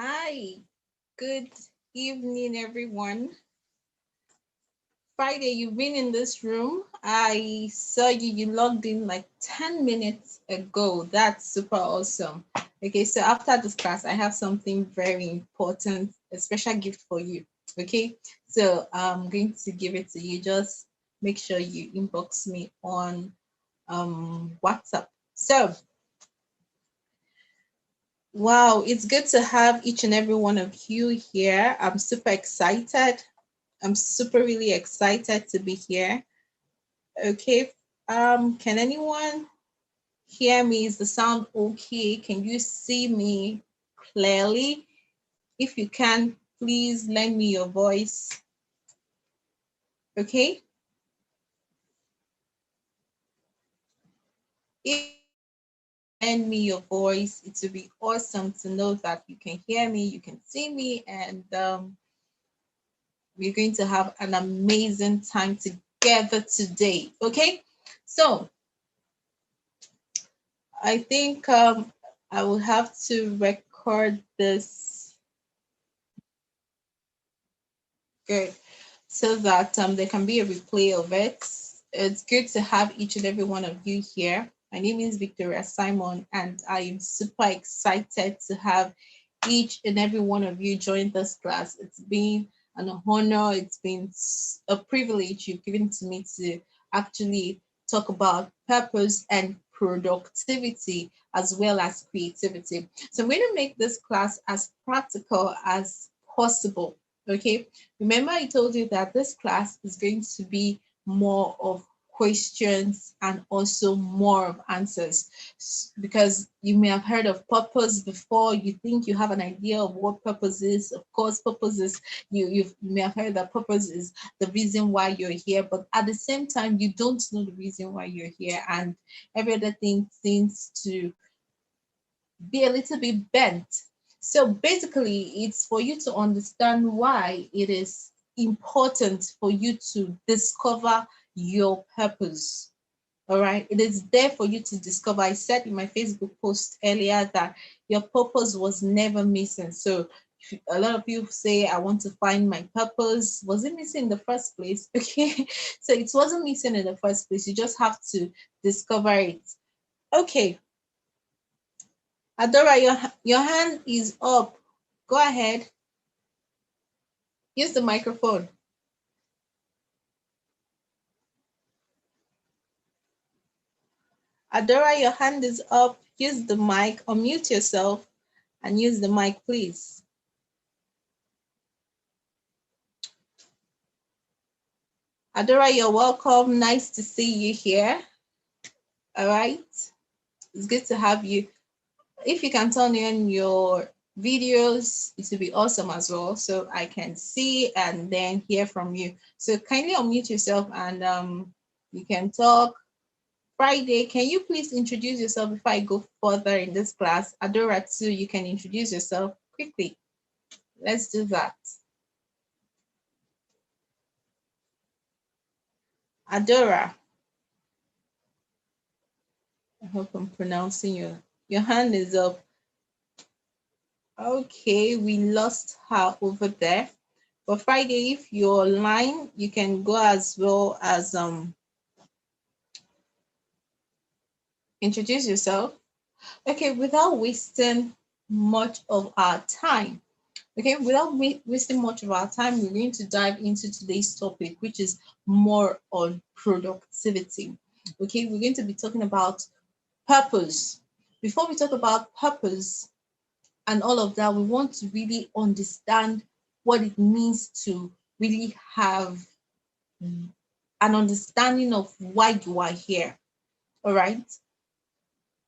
Hi, good evening, everyone. Friday, you've been in this room. I saw you logged in like 10 minutes ago. That's super awesome. Okay, so after this class, I have something very important, a special gift for you. Okay, so I'm going to give it to you. Just make sure you inbox me on WhatsApp. So, wow, it's good to have each and every one of you here. I'm super excited. I'm super really excited to be here. Okay. Can anyone hear me? Is the sound okay? Can you see me clearly? If you can, please lend me your voice. Okay. If you lend me your voice, it would be awesome to know that you can hear me, you can see me, and we're going to have an amazing time together today. Okay. So I think I will have to record this good so that there can be a replay of it. It's good to have each and every one of you here. My name is Victoria Simon, and I am super excited to have each and every one of you join this class. It's been an honor, it's been a privilege you've given to me to actually talk about purpose and productivity as well as creativity. So I'm going to make this class as practical as possible. Okay, remember I told you that this class is going to be more of questions and also more of answers because you may have heard of purpose before. You think you have an idea of what purpose is. Of course, purpose is you may have heard that purpose is the reason why you're here, but at the same time you don't know the reason why you're here, and every other thing seems to be a little bit bent. So basically, it's for you to understand why it is important for you to discover your purpose. All right, it is there for you to discover. I said in my Facebook post earlier that your purpose was never missing. So a lot of you say, I want to find my purpose. Was it missing in the first place? Okay, so it wasn't missing in the first place. You just have to discover it. Okay, Adora, your hand is up. Go ahead. Use the microphone. Adora, your hand is up. Use the mic. Unmute yourself and use the mic, please. Adora, you're welcome. Nice to see you here. All right. It's good to have you. If you can turn in your videos, it will be awesome as well. So I can see and then hear from you. So kindly unmute yourself and you can talk. Friday, can you please introduce yourself before I go further in this class? Adora too, you can introduce yourself quickly. Let's do that. Adora, I hope I'm pronouncing your hand is up. Okay, we lost her over there. But Friday, if you're online, you can go as well as introduce yourself. Okay, without wasting much of our time. Okay, without wasting much of our time, we're going to dive into today's topic, which is more on productivity. Okay, we're going to be talking about purpose. Before we talk about purpose and all of that, we want to really understand what it means to really have an understanding of why you are here. All right.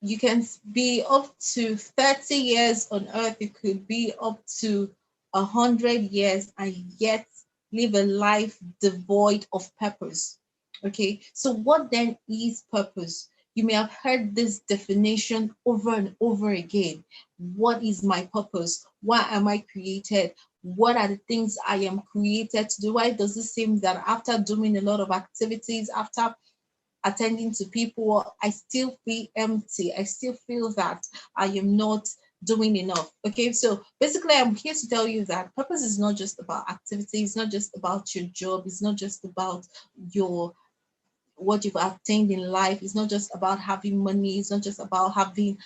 You can be up to 30 years on earth, you could be up to 100 years and yet live a life devoid of purpose. Okay, so what then is purpose? You may have heard this definition over and over again. What is my purpose? Why am I created? What are the things I am created to do? Why does it seem that after doing a lot of activities, after attending to people, I still feel empty. I still feel that I am not doing enough. Okay, so basically, I'm here to tell you that purpose is not just about activity, it's not just about your job, it's not just about your what you've attained in life. It's not just about having money, it's not just about having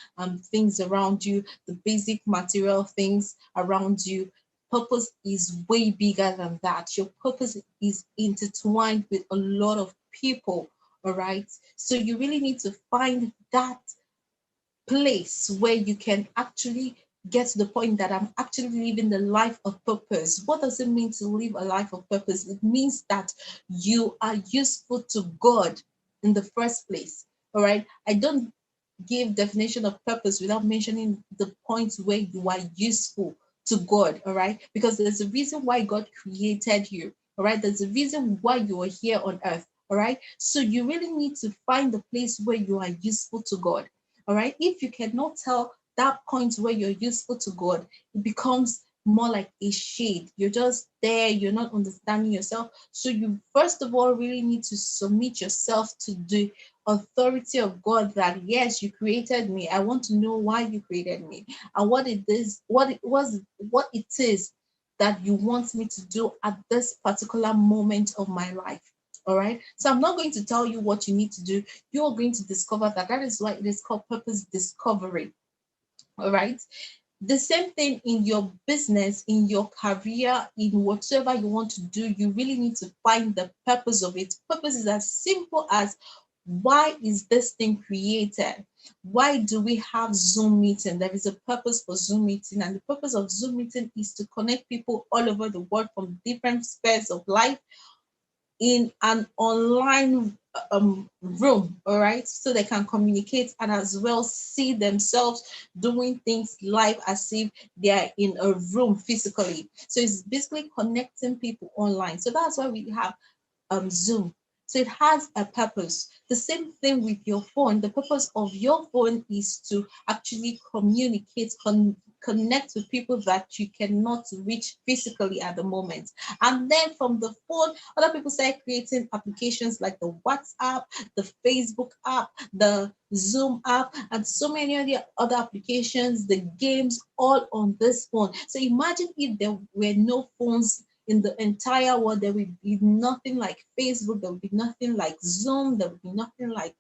things around you, the basic material things around you. Purpose is way bigger than that. Your purpose is intertwined with a lot of people. All right, so you really need to find that place where you can actually get to the point that I'm actually living the life of purpose. What does it mean to live a life of purpose? It means that you are useful to God in the first place. All right. I don't give definition of purpose without mentioning the points where you are useful to God. All right. Because there's a reason why God created you. All right. There's a reason why you are here on earth. All right. So you really need to find the place where you are useful to God. All right. If you cannot tell that point where you're useful to God, it becomes more like a shade. You're just there, you're not understanding yourself. So you first of all really need to submit yourself to the authority of God that yes, you created me. I want to know why you created me and what it is, what it is that you want me to do at this particular moment of my life. All right. So I'm not going to tell you what you need to do. You're going to discover that. That is why it is called purpose discovery. All right. The same thing in your business, in your career, in whatever you want to do, you really need to find the purpose of it. Purpose is as simple as why is this thing created? Why do we have Zoom meeting? There is a purpose for Zoom meeting, and the purpose of Zoom meeting is to connect people all over the world from different spheres of life in an online room, all right, so they can communicate and as well see themselves doing things live as if they are in a room physically. So it's basically connecting people online. So that's why we have Zoom. So it has a purpose. The same thing with your phone. The purpose of your phone is to actually communicate, connect with people that you cannot reach physically at the moment. And then from the phone, other people start creating applications like the WhatsApp, the Facebook app, the Zoom app, and so many other applications, the games, all on this phone. So imagine if there were no phones in the entire world. There will be nothing like Facebook, there will be nothing like Zoom, there will be nothing like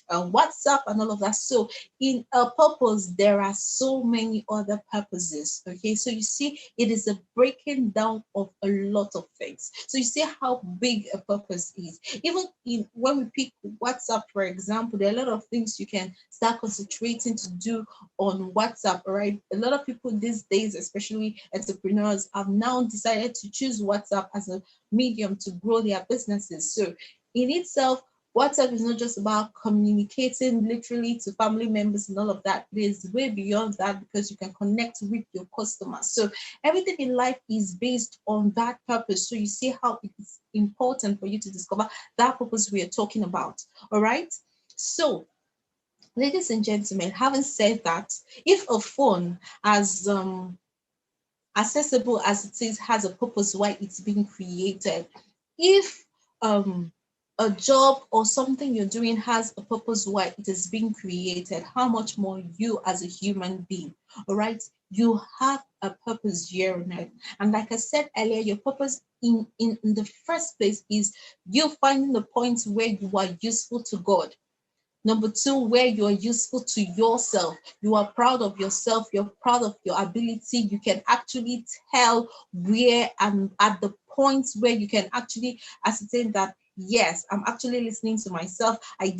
WhatsApp and all of that. So in a purpose, there are so many other purposes. Okay, so you see, it is a breaking down of a lot of things. So you see how big a purpose is. Even in when we pick WhatsApp, for example, there are a lot of things you can start concentrating to do on WhatsApp. All right, a lot of people these days, especially entrepreneurs, have now decided to choose WhatsApp as a medium to grow their businesses. So in itself, WhatsApp is not just about communicating literally to family members and all of that. It is way beyond that because you can connect with your customers. So everything in life is based on that purpose. So you see how it's important for you to discover that purpose we are talking about. All right. So, ladies and gentlemen, having said that, if a phone as accessible as it is has a purpose why it's being created, if um a job or something you're doing has a purpose why it is being created, how much more you as a human being. All right, you have a purpose here on earth. And like I said earlier, your purpose in the first place is you finding the point where you are useful to God. Number two, where you are useful to yourself. You are proud of yourself. You're proud of your ability. You can actually tell where and at the points where you can actually ascertain that, yes, I'm actually listening to myself. I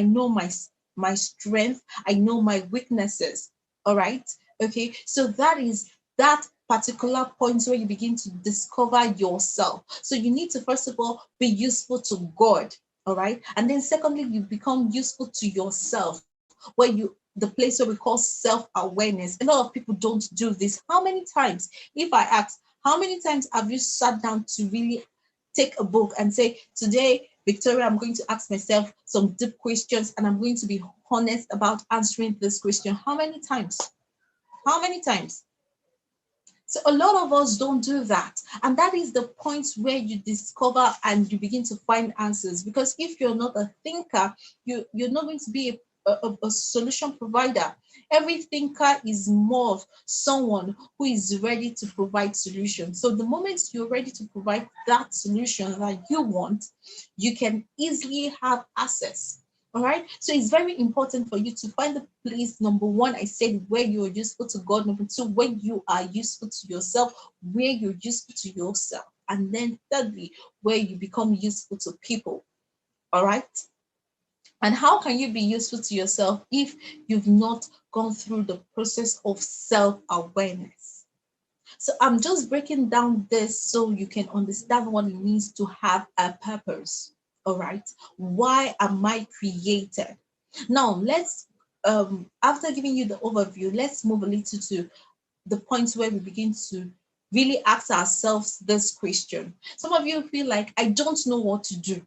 know my strength. I know my weaknesses. All right. Okay. So that is that particular point where you begin to discover yourself. So you need to, first of all, be useful to God. All right. And then secondly, you become useful to yourself, where the place where we call self-awareness. A lot of people don't do this. How many times, if I ask, how many times have you sat down to really take a book and say, today, Victoria, I'm going to ask myself some deep questions and I'm going to be honest about answering this question? How many times? How many times? So a lot of us don't do that. And that is the point where you discover and you begin to find answers. Because if you're not a thinker, you're not going to be a solution provider. Every thinker is more of someone who is ready to provide solutions. So the moment you're ready to provide that solution that you want, you can easily have access. All right. So it's very important for you to find the place, number one, I said, where you're useful to God. Number two, when you are useful to yourself, where you're useful to yourself. And then thirdly, where you become useful to people. All right. And how can you be useful to yourself if you've not gone through the process of self-awareness? So I'm just breaking down this so you can understand what it means to have a purpose. All right. Why am I created? Now let's after giving you the overview, let's move a little to the point where we begin to really ask ourselves this question. Some of you feel like, I don't know what to do.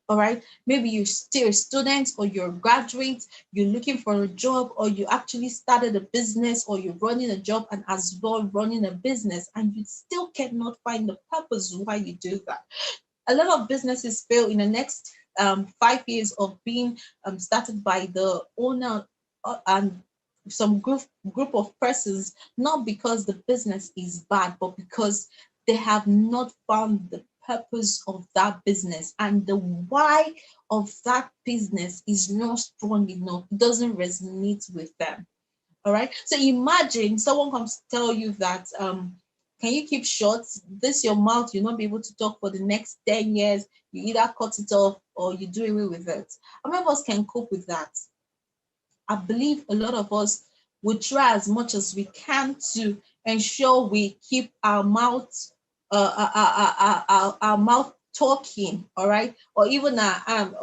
All right, maybe you're still a student or you're a graduate, you're looking for a job, or you actually started a business, or you're running a job and as well running a business, and you still cannot find the purpose why you do that. A lot of businesses fail in the next 5 years of being started by the owner and some group of persons, not because the business is bad, but because they have not found the purpose of that business, and the why of that business is not strong enough. It doesn't resonate with them. All right. So imagine someone comes to tell you that can you keep short? This your mouth, you'll not be able to talk for the next 10 years. You either cut it off or you do away with it. How many of us can cope with that? I believe a lot of us would try as much as we can to ensure we keep our mouth our mouth talking, all right, or even our arm.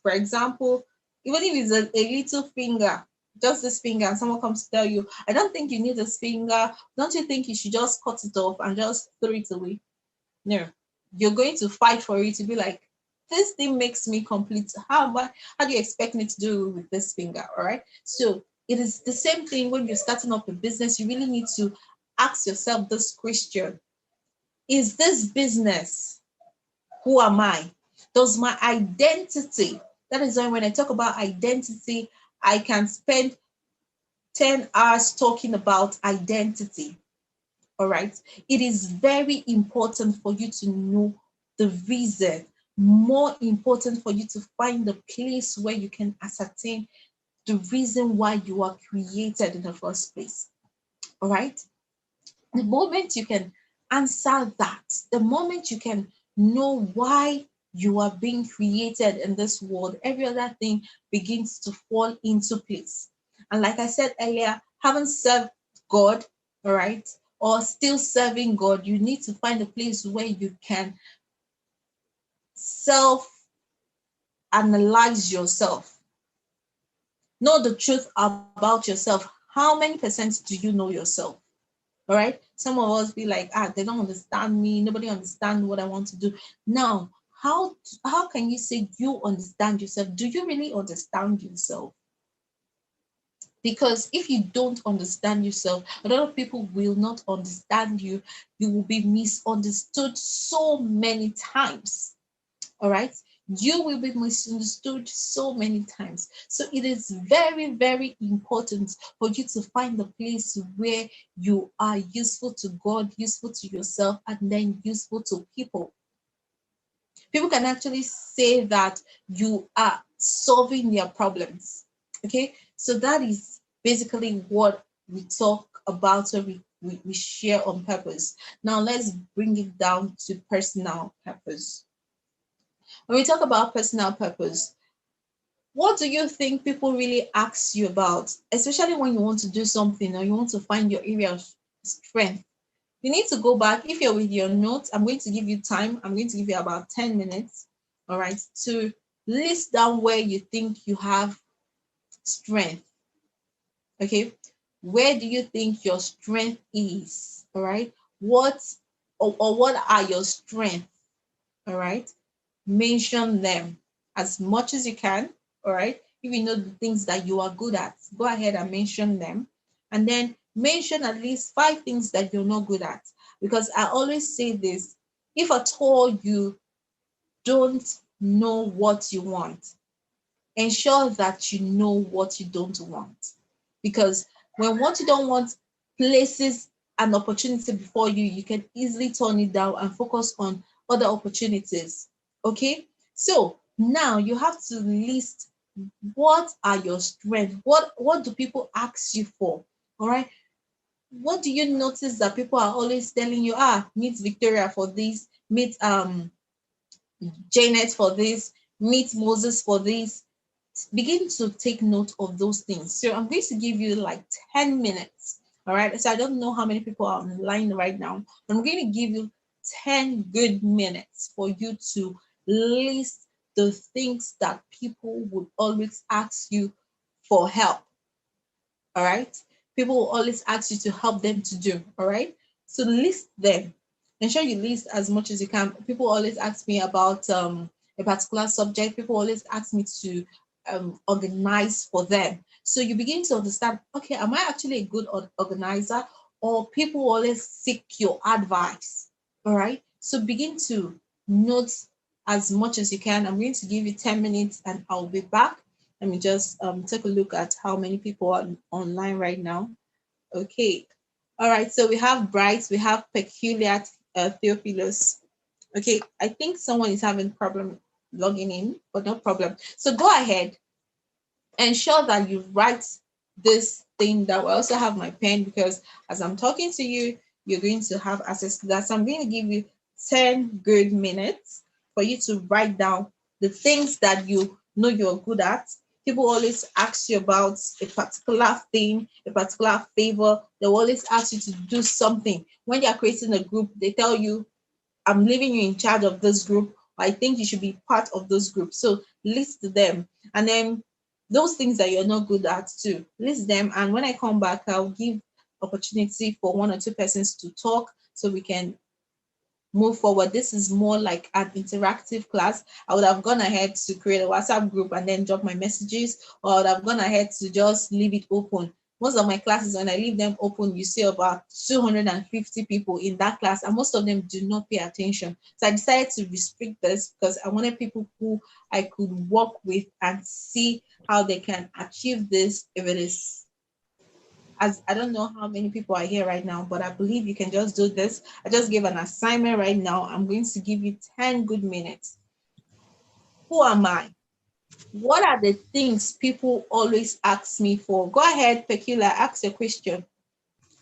For example, even if it's a little finger, just this finger, and someone comes to tell you, I don't think you need this finger. Don't you think you should just cut it off and just throw it away? No, you're going to fight for it to be like, this thing makes me complete. How do you expect me to do with this finger? All right. So it is the same thing when you're starting up a business. You really need to ask yourself this question: is this business, who am I? Does my identity, that is why when I talk about identity, I can spend 10 hours talking about identity. All right. It is very important for you to know the reason, more important for you to find the place where you can ascertain the reason why you are created in the first place. All right. The moment you can answer that, the moment you can know why you are being created in this world, every other thing begins to fall into place. And like I said earlier, having served God, all right, or still serving God, you need to find a place where you can self analyze yourself, know the truth about yourself. How many percent do you know yourself? All right. Some of us be like, they don't understand me. Nobody understands what I want to do. Now, how can you say you understand yourself? Do you really understand yourself? Because if you don't understand yourself, a lot of people will not understand you. You will be misunderstood so many times. All right. You will be misunderstood so many times. So it is very, very important for you to find the place where you are useful to God, useful to yourself, and then useful to people. People can actually say that you are solving their problems. Okay. So that is basically what we talk about, so we share on purpose. Now let's bring it down to personal purpose. When we talk about personal purpose, what do you think people really ask you about, especially when you want to do something or you want to find your area of strength? You need to go back. If you're with your notes, I'm going to give you time. I'm going to give you about 10 minutes, all right, to list down where you think you have strength. Okay. Where do you think your strength is? All right. What or what are your strengths? All right. Mention them as much as you can. All right. If you know the things that you are good at, go ahead and mention them. And then mention at least 5 things that you're not good at. Because I always say this: if at all you don't know what you want, ensure that you know what you don't want. Because when what you don't want places an opportunity before you, you can easily turn it down and focus on other opportunities. Okay. So now you have to list what are your strengths? What do people ask you for? All right. What do you notice that people are always telling you, meet Victoria for this, meet Janet for this, meet Moses for this. Begin to take note of those things. So I'm going to give you like 10 minutes. All right. So I don't know how many people are online right now. I'm going to give you 10 good minutes for you to list the things that people would always ask you for help. All right. People will always ask you to help them to do. All right. So list them. Ensure you list as much as you can. People always ask me about a particular subject. People always ask me to organize for them. So you begin to understand, okay, am I actually a good organizer? Or people always seek your advice. All right. So begin to note as much as you can. I'm going to give you 10 minutes and I'll be back. Let me just take a look at how many people are online right now. Okay. All right. So we have Bright, we have Peculiar Theophilus. Okay. I think someone is having problem logging in, but no problem. So go ahead, ensure that you write this thing that will also have my pen because as I'm talking to you, you're going to have access to that. So I'm going to give you 10 good minutes for you to write down the things that you know you're good at. People always ask you about a particular thing, a particular favor. They will always ask you to do something. When you're creating a group, they tell you, I'm leaving you in charge of this group. I think you should be part of those groups. So list them. And then those things that you're not good at too, list them. And when I come back, I'll give opportunity for one or two persons to talk so we can move forward. This is more like an interactive class. I would have gone ahead to create a WhatsApp group and then drop my messages, or I would have gone ahead to just leave it open. Most of my classes, when I leave them open, you see about 250 people in that class, and most of them do not pay attention. So I decided to restrict this because I wanted people who I could work with and see how they can achieve this if it is, as I don't know how many people are here right now, but I believe you can just do this. I just gave an assignment right now. I'm going to give you 10 good minutes. Who am I? What are the things people always ask me for? Go ahead, Peculiar, ask your question.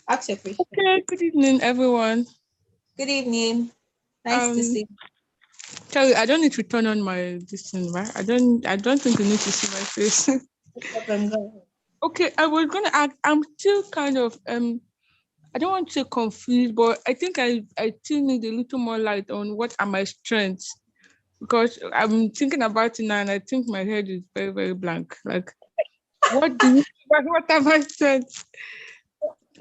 Ask your question. Okay, good evening, everyone. Good evening. Nice to Um, see Charlie, I don't need to turn on my this thing, right? I don't think you need to see my face. you. No problem. Go ahead. Okay, I was gonna ask. I'm still kind of I don't want to say confused, but I think I still need a little more light on what are my strengths because I'm thinking about it now, and I think my head is very very blank. Like, what do you? What are my strengths?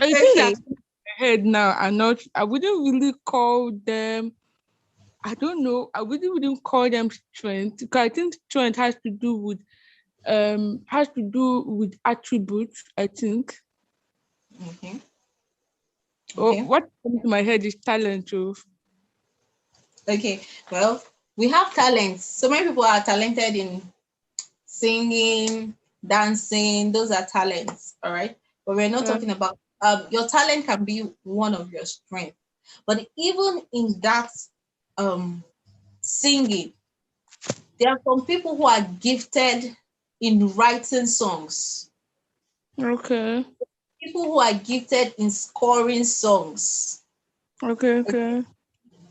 I think that Okay. my head now are not. I wouldn't really call them. I don't know. I really wouldn't call them strength because I think strength has to do with attributes. I think. Okay. Or Okay. what comes to my head is talent. Too. Okay. Well, we have talents. So many people are talented in singing, dancing, those are talents, all right? But we're not Yeah. talking about your talent can be one of your strengths. But even in that um singing, there are some people who are gifted in writing songs, Okay. people who are gifted in scoring songs, Okay. okay? Okay.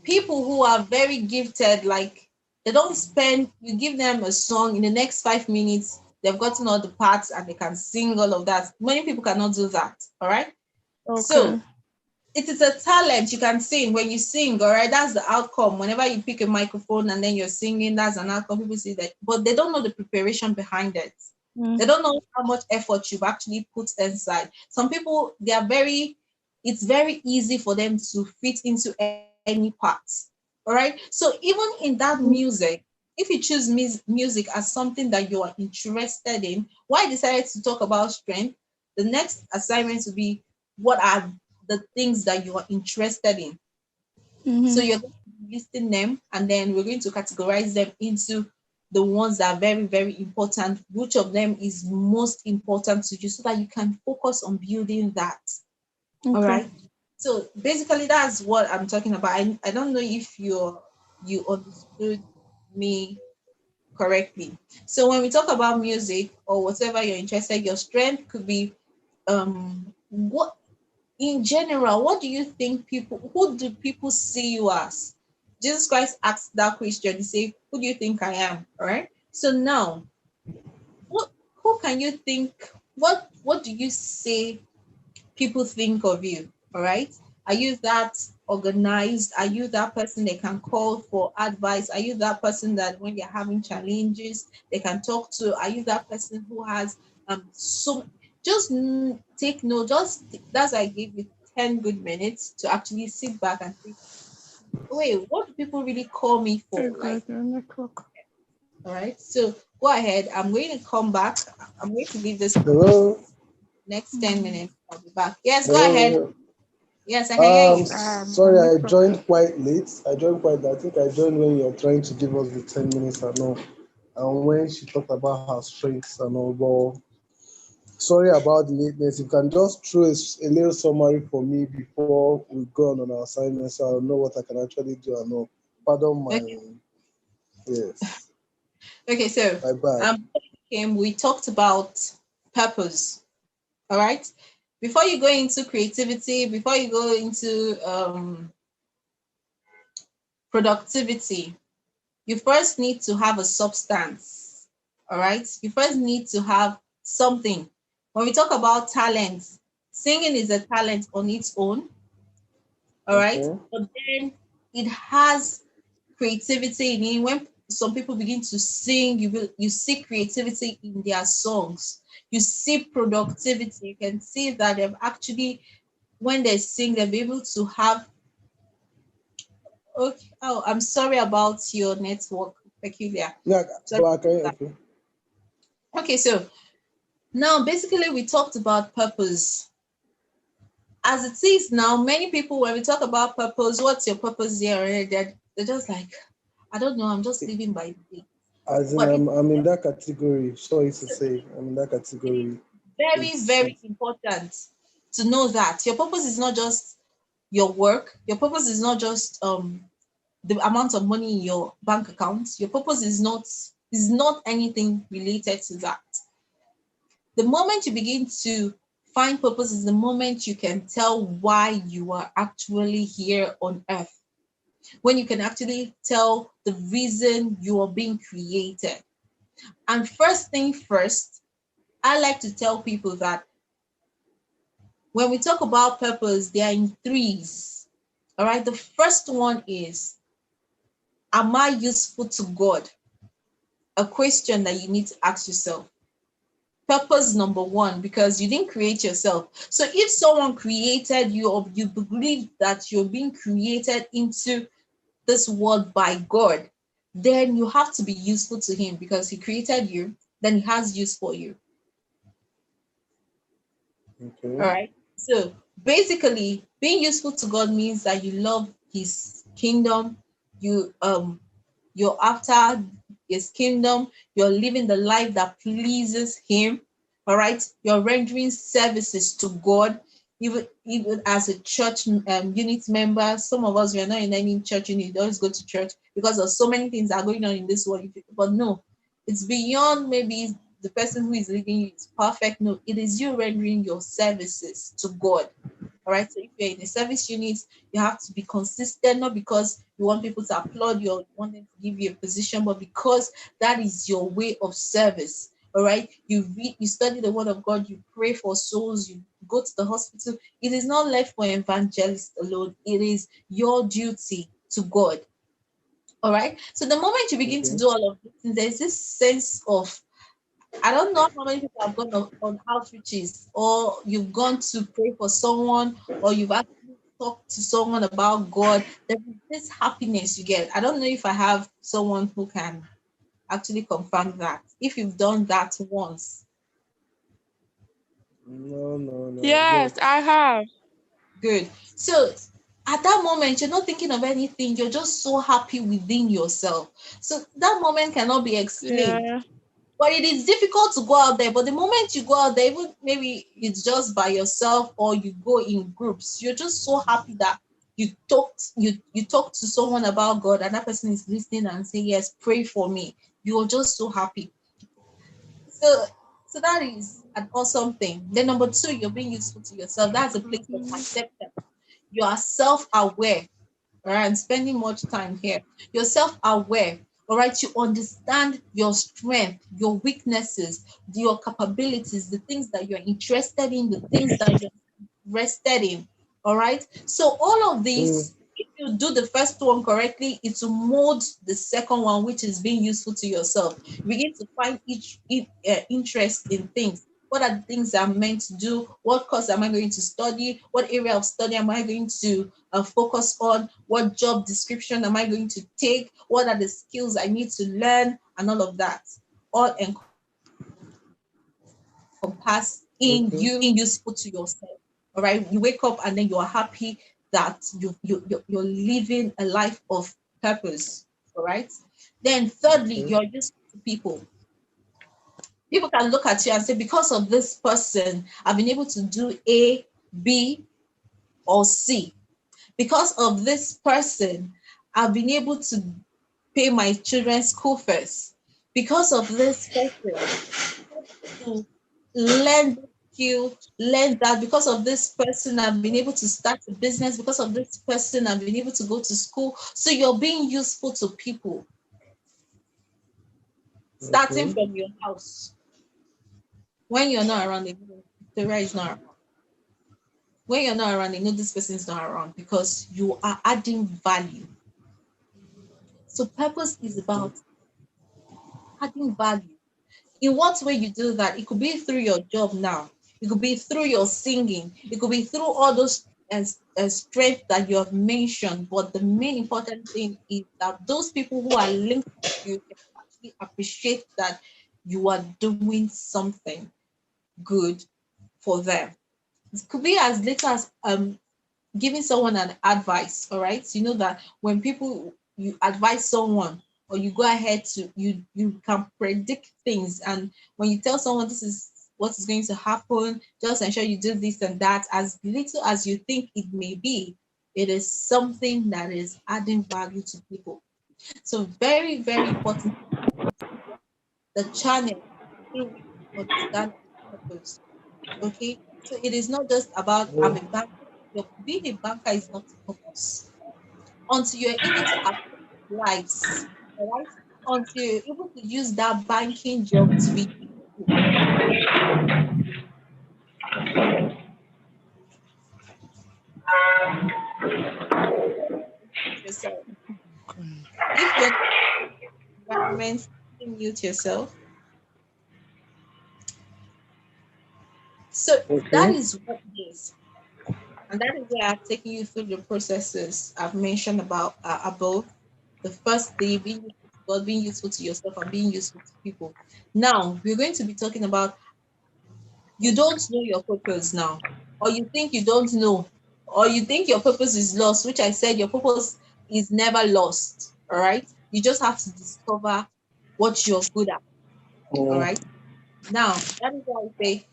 People who are very gifted, like they don't spend, you give them a song in the next 5 minutes, they've gotten all the parts and they can sing all of that. Many people cannot do that. All right. Okay. So it is a talent. You can sing when you sing, all right. That's the outcome. Whenever you pick a microphone and then you're singing, that's an outcome. People see that, but they don't know the preparation behind it. Mm. They don't know how much effort you've actually put inside. Some people, they are very, it's very easy for them to fit into any part. All right. So even in that music, if you choose music as something that you are interested in, why I decided to talk about strength, the next assignment will be what are the things that you are interested in. So Mm-hmm. you're going to be listing them and then we're going to categorize them into the ones that are very, very important, which of them is most important to you so that you can focus on building that. All Okay. right. So basically that's what I'm talking about. I don't know if you understood me correctly. So when we talk about music or whatever you're interested, your strength could be what in general, what do you think people who do people see you as? Jesus Christ asked that question. He said, who do you think I am? All right. So now what who can you think what do you say people think of you? All right. Are you that organized? Are you that person they can call for advice? Are you that person that when they're having challenges they can talk to? Are you that person who has so just take note, just that's why I gave you 10 good minutes to actually sit back and think, wait, what do people really call me I for? Like, got your network. all right. So go ahead. I'm going to come back. I'm going to leave this for Hello. next 10 minutes. I'll be back. Yes, go ahead. Hello. Yes, I can hear you. My Sorry, I network. joined quite late. I joined quite. I think I joined when you're trying to give us the 10 minutes and all, and when she talked about her strengths and all. But sorry about the lateness. You can just throw a little summary for me before we go on our assignment, so I'll know what I can actually do and all. Pardon my Okay. yes. Okay, so My bad. we talked about purpose. All right. Before you go into creativity, before you go into productivity, you first need to have a substance. All right. You first need to have something. When we talk about talent, singing is a talent on its own. All right. Okay. But then it has creativity in it. When some people begin to sing, you see creativity in their songs. You see productivity. You can see that they've actually, when they sing, they'll be able to have. Okay, oh, I'm sorry about your network peculiar. Yeah, Sorry but I can about help you. that. Okay, so now basically we talked about purpose. As it is now, many people when we talk about purpose, what's your purpose here? They're just like, I don't know, I'm just living by the day. As in, But I'm in that category. Sorry to say, I'm in that category. very, It's very important to know that your purpose is not just your work. Your purpose is not just the amount of money in your bank account. Your purpose is not anything related to that. The moment you begin to find purpose is the moment you can tell why you are actually here on earth. When you can actually tell the reason you are being created. And first thing first, I like to tell people that when we talk about purpose, they are in threes. All right. The first one is, am I useful to God? A question that you need to ask yourself. Purpose number one, because you didn't create yourself. So if someone created you or you believe that you're being created into this world by God, then you have to be useful to Him because He created you, then He has use for you. All okay. right. So basically, being useful to God means that you love His kingdom. You're after His kingdom. You're living the life that pleases Him. All right. You're rendering services to God. Even as a church unit member, some of us we are not in any church unit. We always go to church because of so many things that are going on in this world. But no, it's beyond maybe the person who is leading you is perfect. No, it is you rendering your services to God. All right. So if you're in a service unit, you have to be consistent, not because you want people to applaud you or you want them to give you a position, but because that is your way of service. All right. You read, you study the word of God, you pray for souls, you go to the hospital. It is not left for evangelists alone. It is your duty to God. All right. So the moment you begin to Okay. do all of this, there's this sense of, I don't know how many people have gone on outreaches, or you've gone to pray for someone, or you've actually talked to someone about God. There is this happiness you get. I don't know if I have someone who can actually confirm that. If you've done that once, No, no, no. Yes, Yet. I have. good. So at that moment, you're not thinking of anything. You're just so happy within yourself. So that moment cannot be explained. Yeah. But it is difficult to go out there. But the moment you go out there, even maybe it's just by yourself or you go in groups, you're just so happy that you talk to someone about God and that person is listening and saying, yes, pray for me. You're just so happy. So so that is an awesome thing. Then number two, you're being useful to yourself. That's a place of acceptance. You are self-aware, all right, and spending much time here. You're self-aware, all right. You understand your strength, your weaknesses, your capabilities, the things that you're interested in, the things that you're rested in. All right. So all of Mm, these, if you do the first one correctly, it will mold the second one, which is being useful to yourself. You begin to find interest in things. What are the things I'm meant to do? What course am I going to study? What area of study am I going to focus on? What job description am I going to take? What are the skills I need to learn? And all of that. All encompassed in okay. you being useful to yourself. All right. You wake up and then you are happy that you're living a life of purpose. All right. Then thirdly, Okay. you're useful to people. People can look at you and say, because of this person, I've been able to do A, B, or C. Because of this person, I've been able to pay my children's school fees. Because of this person, to learn this skill, learn that. Because of this person, I've been able to start a business. Because of this person, I've been able to go to school. So you're being useful to people, starting Okay. from your house. When you're not around, the right is not around. When you're not around, you know this person is not around because you are adding value. So purpose is about adding value. In what way you do that? It could be through your job now. It could be through your singing. It could be through all those strengths that you have mentioned. But the main important thing is that those people who are linked to you can actually appreciate that you are doing something good for them. It could be as little as giving someone an advice. All right, so you know that when people you advise someone or you go ahead to you can predict things, and when you tell someone this is what is going to happen, just ensure you do this and that. As little as you think it may be, it is something that is adding value to people. So very very important, the channel through which you understand purpose. Okay, so it is not just about I'm Oh, a banker. Being a banker is not purpose until you're able to affect lives, all right? Until you're able to use that banking job to be useful to yourself. If you're environment, mute yourself. So that okay. is what it is. And that is why I've taken you through the processes I've mentioned about above. The first day, being useful to God, being useful to yourself, and being useful to people. Now, we're going to be talking about you don't know your purpose now, or you think you don't know, or you think your purpose is lost, which I said your purpose is never lost. All right. You just have to discover what you're good at. All Oh, right. Now, that is why I say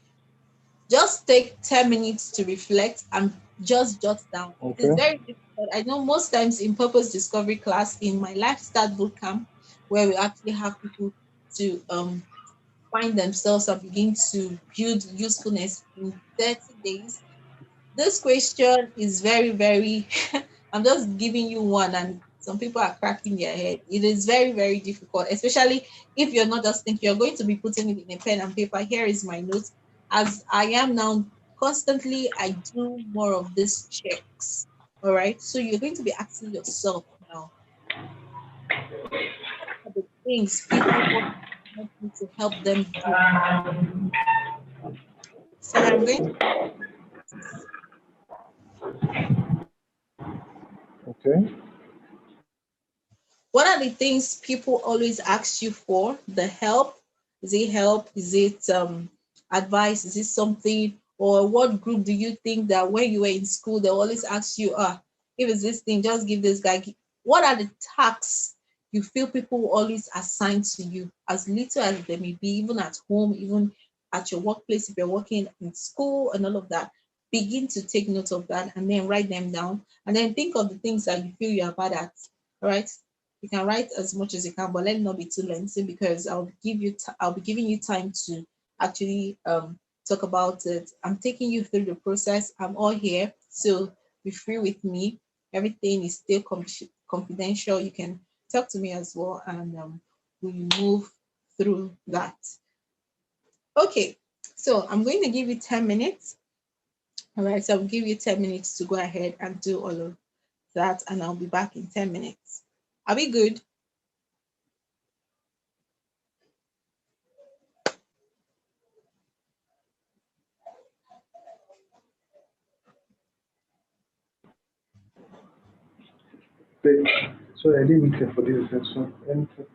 just take 10 minutes to reflect and just jot down. It is okay. very difficult. I know most times in purpose discovery class in my lifestyle boot camp, where we actually have people to find themselves and begin to build usefulness in 30 days. This question is very, very, I'm just giving you one, and some people are cracking their head. It is very, very difficult, especially if you're not just thinking, you're going to be putting it in a pen and paper. Here is my notes. As I am now, constantly, I do more of these checks. All right. So you're going to be asking yourself now, what are the things people want me to help them do? Sorry, I'm going to. Okay. What are the things people always ask you for? The help? Is it help? Is it advice? Is it something? Or what group do you think that when you were in school, they always ask you, If it's this thing, just give this guy. What are the tasks you feel people will always assign to you, as little as they may be, even at home, even at your workplace, if you're working in school and all of that? Begin to take note of that and then write them down. And then think of the things that you feel you are bad at. All right. You can write as much as you can, but let it not be too lengthy, because I'll be giving you time to actually talk about it. I'm taking you through the process. I'm all here, so be free with me. Everything is still confidential. You can talk to me as well, and we move through that. Okay, so I'm going to give you 10 minutes. All right, so I'll give you 10 minutes to go ahead and do all of that, and I'll be back in 10 minutes. Are we good? Wait, sorry, I didn't mean for this section. Anything.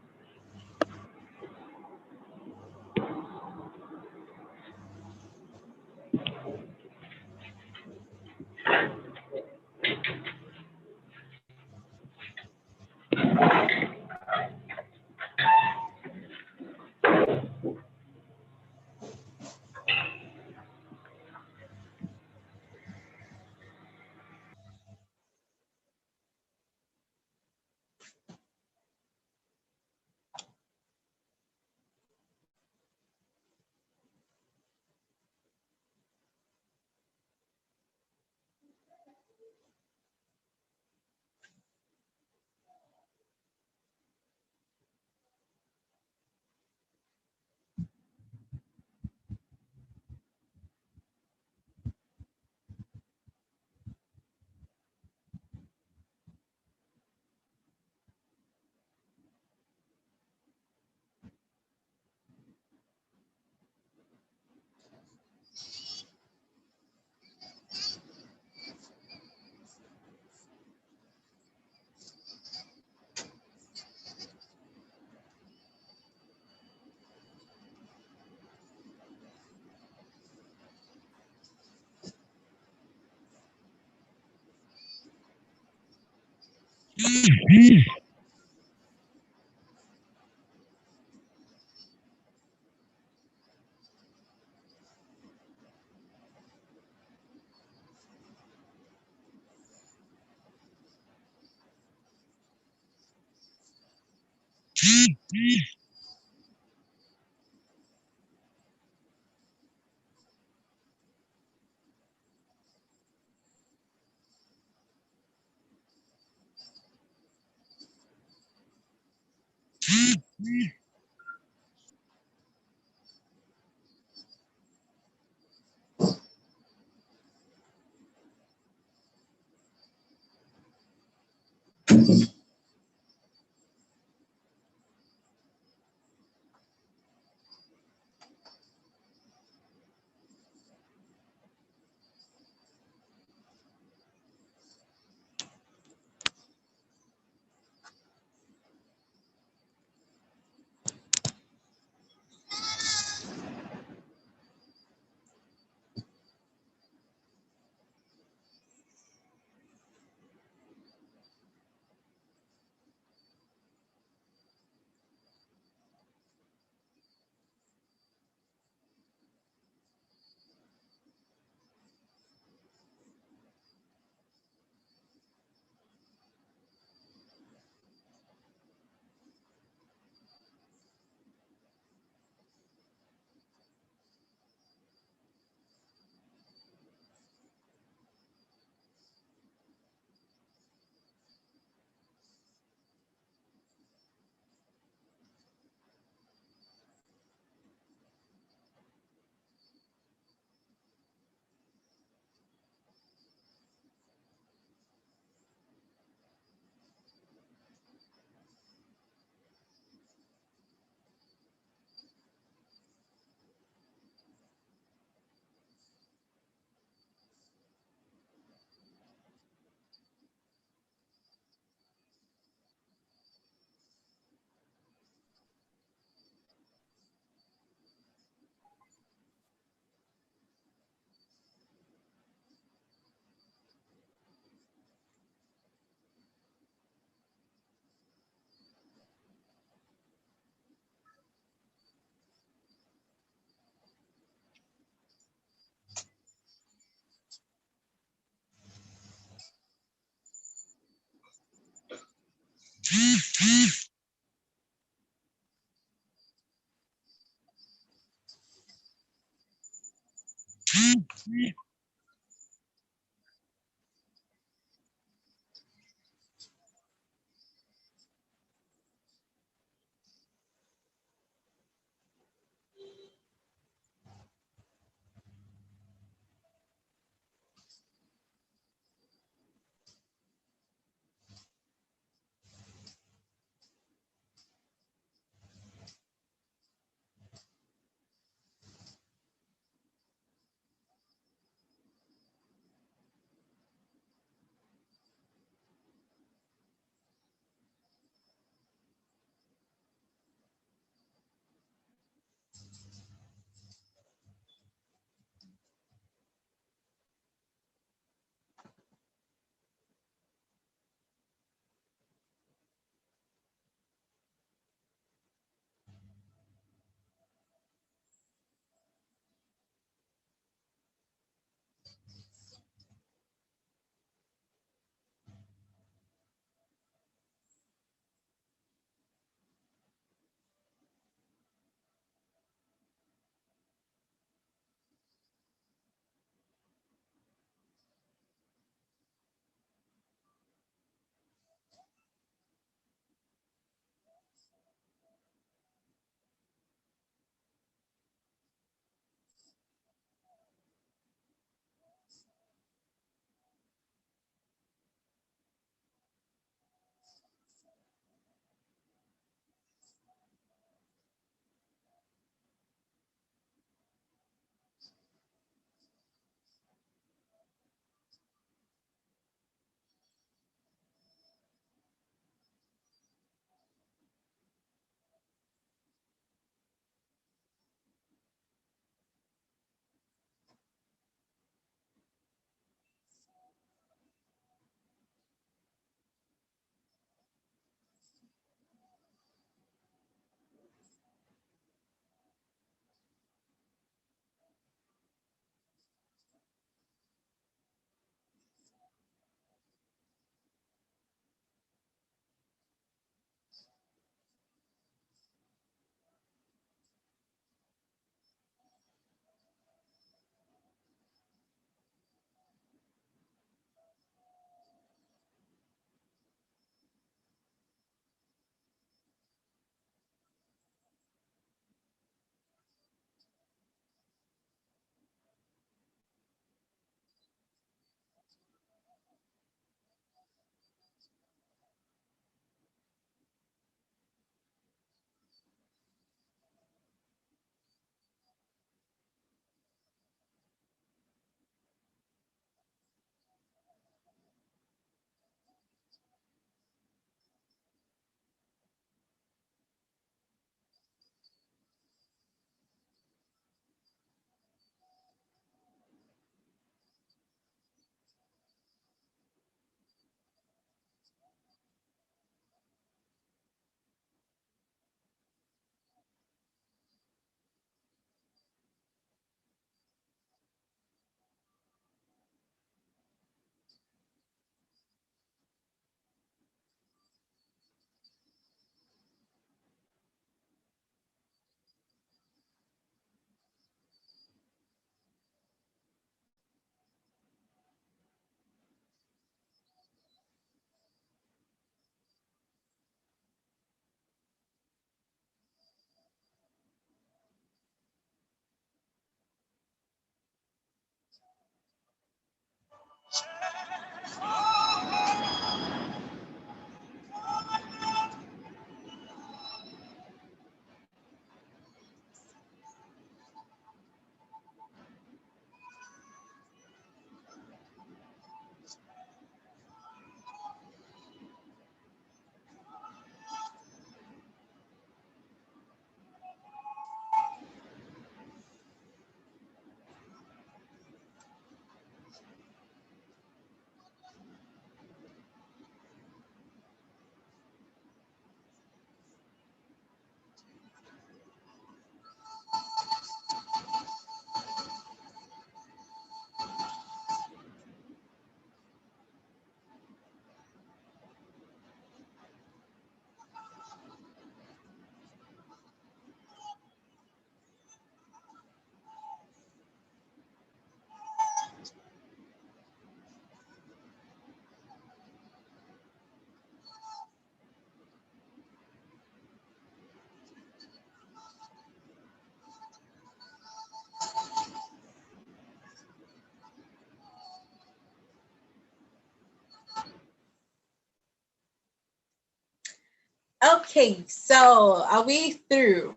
Okay, so are we through?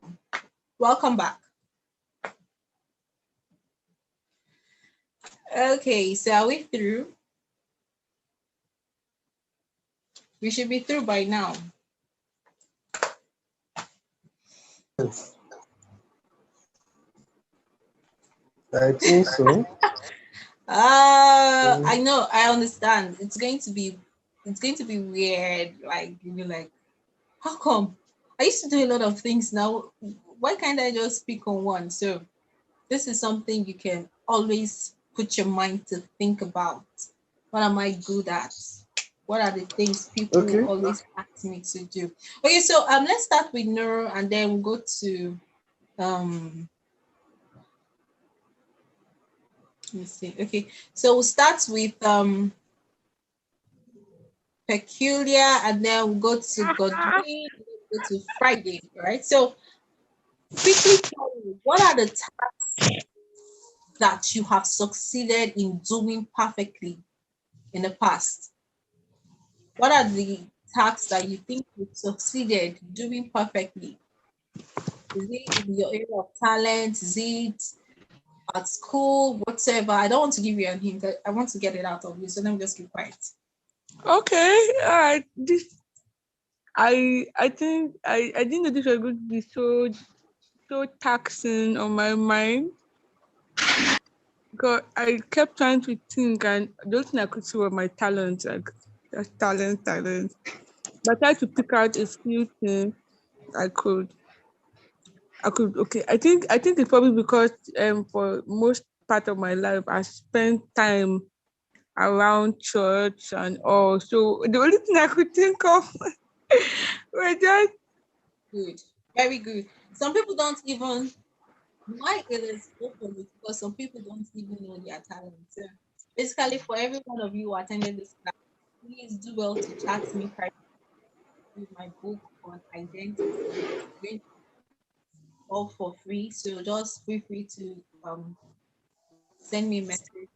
Welcome back. Okay, so are we through? We should be through by now. Yes, I think so. I know, I understand. It's going to be weird. Like you'll be like, how come? I used to do a lot of things now. Why can't I just speak on one? So this is something you can always put your mind to think about. What am I good at? What are the things people Okay. always ask me to do? Okay, so let's start with neuro and then we'll go to um let me see. Okay, so we'll start with peculiar and then we'll go to Godwin, we'll go to Friday, right? So quickly tell me what are the tasks that you have succeeded in doing perfectly in the past? What are the tasks that you think you succeeded doing perfectly? Is it in your area of talent? Is it at school? Whatever. I don't want to give you a hint. I want to get it out of you. So let me just keep quiet. Okay, all right. This I think I didn't know this was going to be so taxing on my mind because I kept trying to think and the only thing I could see were my talents, like just talent. But I tried to pick out a few things I could okay. I think it's probably because for most part of my life I spent time around church and all. So the only thing I could think of were just Good. Very good. Some people don't even why it is open is because some people don't even know their talent. So basically for every one of you who attended this class, please do well to chat me privately with my book on identity. It's all for free. So just feel free to send me a message,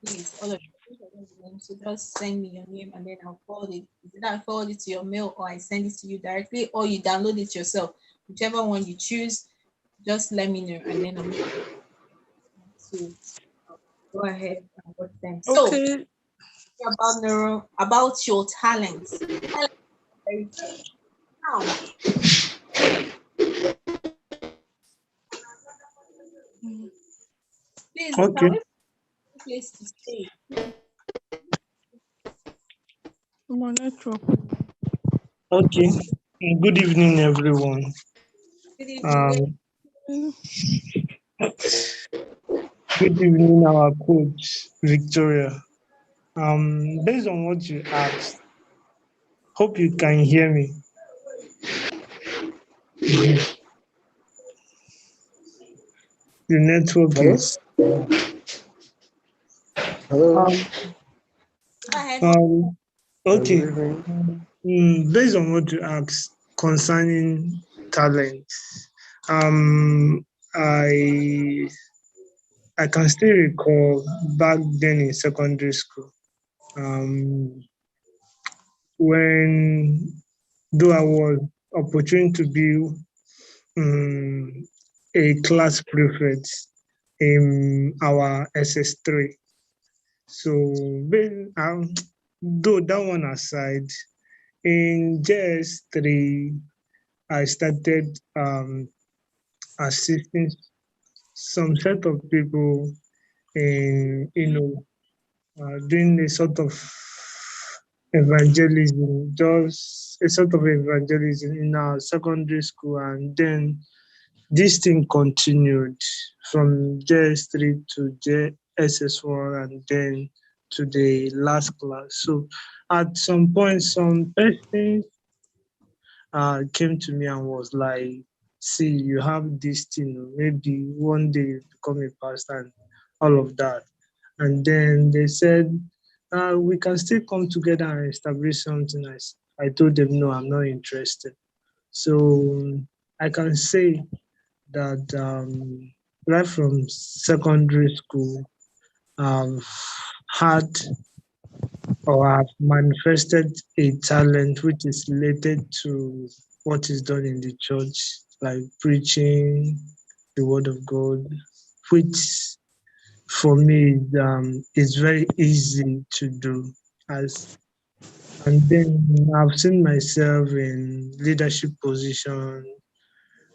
please. All of you, I think I know the name. So just send me your name and then I'll forward it. Either I forward it to your mail or I send it to you directly or you download it yourself. Whichever one you choose, just let me know and then I'm going to go ahead and watch them. So okay. about about your talents. Talent is very good. Now, please, can Okay, we find a place to stay? Come on, network. okay. Good evening, everyone. Good evening. Um, Good evening, our coach, Victoria. Based on what you asked, hope you can hear me. Mhm. The network Hello? is. Hello? Um, Go ahead. um, Good okay. evening. Based on what you asked concerning talent, um, I I can still recall back then in secondary school. Um, when though I was opportune to be um, a class prefect in our SS3. So, though that one aside, in JS3, I started assisting some set of people in, doing a sort of evangelism, just a sort of evangelism in our secondary school. And then this thing continued from JS3 to JSS1 and then to the last class. So at some point, some person came to me and was like, see, you have this thing, maybe one day you become a pastor and all of that. And then they said, we can still come together and establish something. I told them, no, I'm not interested. So I can say that right from secondary school, I've had or have manifested a talent which is related to what is done in the church, like preaching the word of God, which for me is very easy to do. As and then I've seen myself in leadership position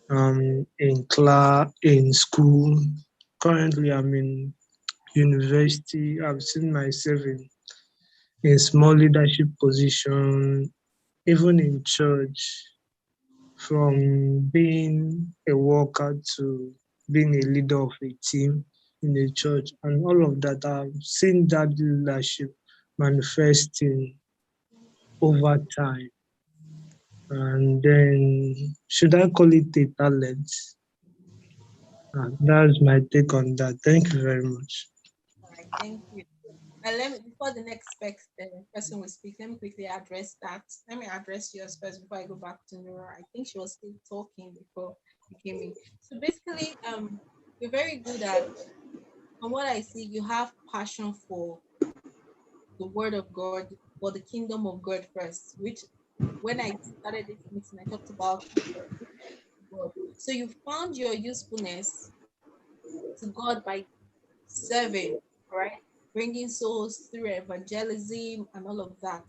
in class, in school. Currently, I'm in university. I've seen myself in small leadership position, even in church, from being a worker to being a leader of a team in the church, and all of that. I've seen that leadership manifesting over time. And then, should I call it a talent? That's my take on that. Thank you very much. All right, thank you. And let me, before the next person will speak, let me quickly address that. Let me address yours first before I go back to Nora. I think she was still talking before you came in. So basically, you're very good at, from what I see, you have passion for the word of God, for the kingdom of God first, which when I started this meeting, I talked about God. So you found your usefulness to God by serving, right? Bringing souls through evangelism and all of that.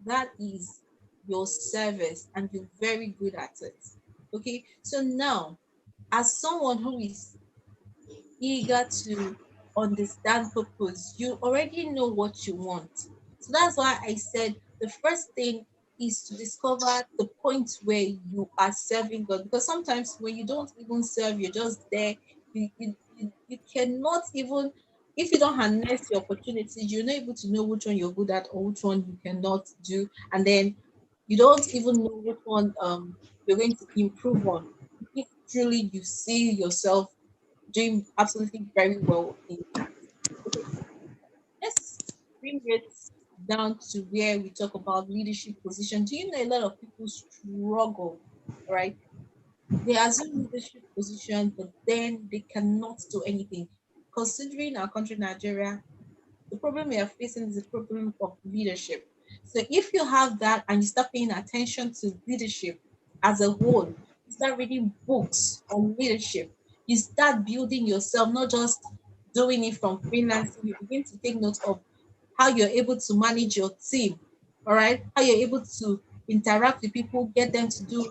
That is your service, and you're very good at it. Okay, so now, as someone who is eager to understand purpose, you already know what you want. So that's why I said the first thing is to discover the point where you are serving God. Because sometimes when you don't even serve, you're just there. You cannot even, if you don't harness your opportunities, you're not able to know which one you're good at or which one you cannot do. And then you don't even know which one you're going to improve on. If truly you see yourself doing absolutely very well in that. Okay, let's bring it down to where we talk about leadership position. Do you know a lot of people struggle, right? They assume leadership position, but then they cannot do anything. Considering our country, Nigeria, the problem we are facing is the problem of leadership. So if you have that and you start paying attention to leadership as a whole, you start reading books on leadership, you start building yourself, not just doing it from freelancing, you begin to take note of how you're able to manage your team, all right? How you're able to interact with people, get them to do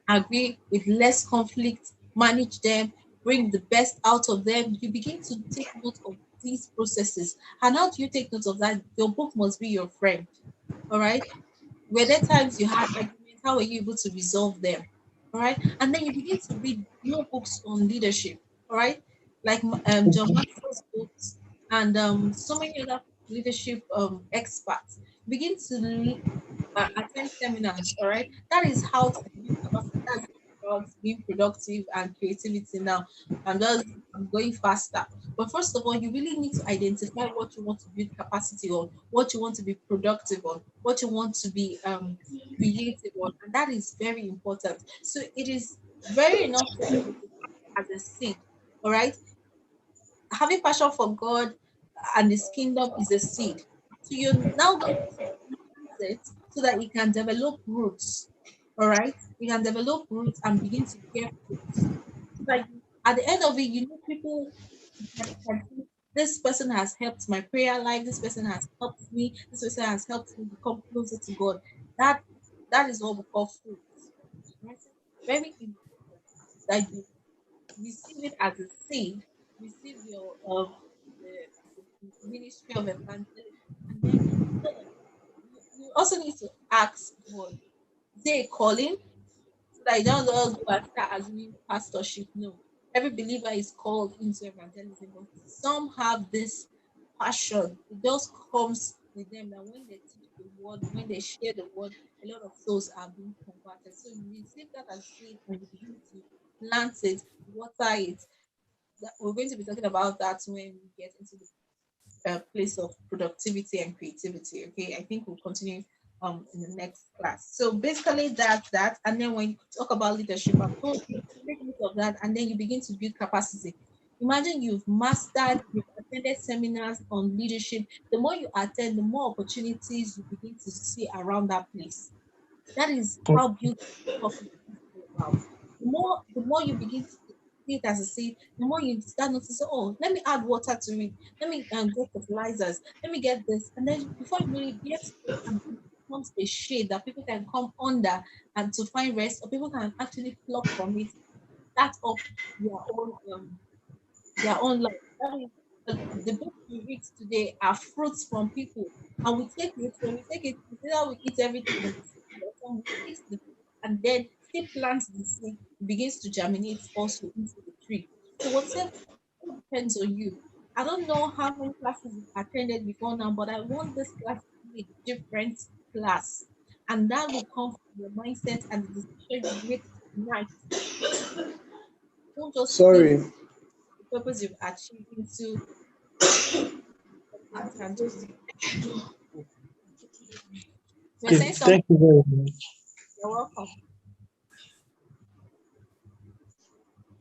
agree with less conflict, manage them, bring the best out of them. You begin to take note of these processes. And how do you take note of that? Your book must be your friend. All right. Were there times you had arguments? How were you able to resolve them? All right. And then you begin to read more books on leadership. All right. Like John Maxwell's books and so many other leadership experts. Begin to attend seminars, all right? That is how to build capacity. That's about being productive and creativity now. I'm going faster. But first of all, you really need to identify what you want to build capacity on, what you want to be productive on, what you want to be creative on. And that is very important. So it is very enough to as a seed, all right? Having passion for God and his kingdom is a seed. So you're now going to plant it so that it can develop roots. All right. You can develop roots and begin to bear fruits. So that at the end of it, you know people that can say, this person has helped my prayer life, this person has helped me, this person has helped me become closer to God. That that is what we call fruits. Right? Very important that you receive it as a seed, receive your the ministry of evangelism, and then you also need to ask God, is it a calling? So that you don't just go and start assuming pastorship. No, every believer is called into evangelism, but some have this passion. It just comes with them that when they teach the word, when they share the word, a lot of souls are being converted. So you receive that as seed and you begin to plant it, water it. We're going to be talking about that when we get into the place of productivity and creativity. Okay, I think we'll continue in the next class. So basically that, and then when you talk about leadership, I've told you take note of that, and then you begin to build capacity. Imagine you've mastered, you've attended seminars on leadership. The more you attend, the more opportunities you begin to see around that place. That is how beautiful purpose is about. The more you begin to see it as a seed, the more you start noticing, oh, let me add water to it. Let me get fertilizers. Let me get this. And then before you really get to it, and it becomes a shade that people can come under and to find rest, or people can actually pluck from it, start up their own life. That is, the books we read today are fruits from people, and we take it. When we take it, it's either we eat everything in the seed, or some we eat the fruit, and then still plant the seed, it begins to germinate also into the tree. So whatever, it depends on you. I don't know how many classes you've attended before now, but I want this class to be a different class, and that will come from your mindset and the decision you make tonight. Don't just think Sorry. the purpose you've achieved into it and just you're Okay, saying something. thank you very much. You're welcome.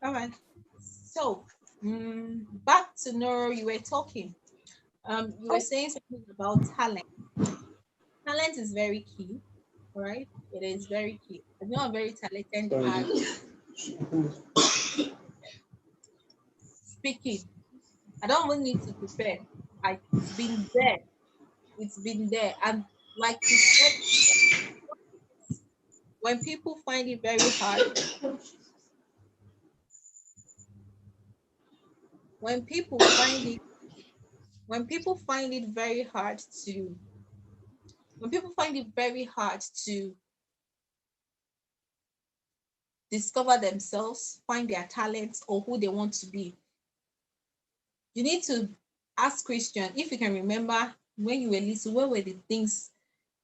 All right. So, back to Noro, you were talking. You were saying something about talent. Talent is very key. All right. It is very key. I know I'm very talented at Sorry. speaking. I don't even need to prepare. It's been there. It's been there. And like you said, when people find it very hard, when people find it, when people find it very hard to, when people find it very hard to discover themselves, find their talents or who they want to be, you need to ask Christian if you can remember when you were little, what were the things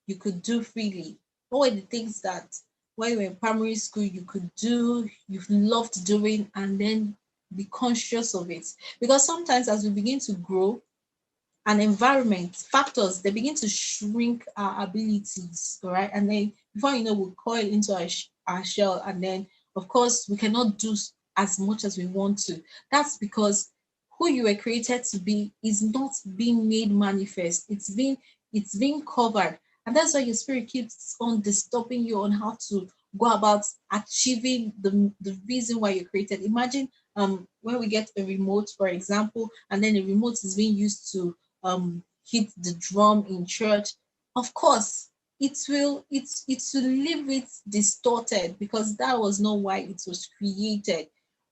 you could do freely? What were the things that when you were in primary school you could do, you loved doing, and then be conscious of it? Because sometimes as we begin to grow, and environment factors, they begin to shrink our abilities, all right? And then before you know, we coil into our shell, and then of course we cannot do as much as we want to. That's because who you were created to be is not being made manifest. It's being covered, and that's why your spirit keeps on disturbing you on how to go about achieving the reason why you're created. Imagine when we get a remote, for example, and then the remote is being used to hit the drum in church. Of course it will leave it distorted, because that was not why it was created.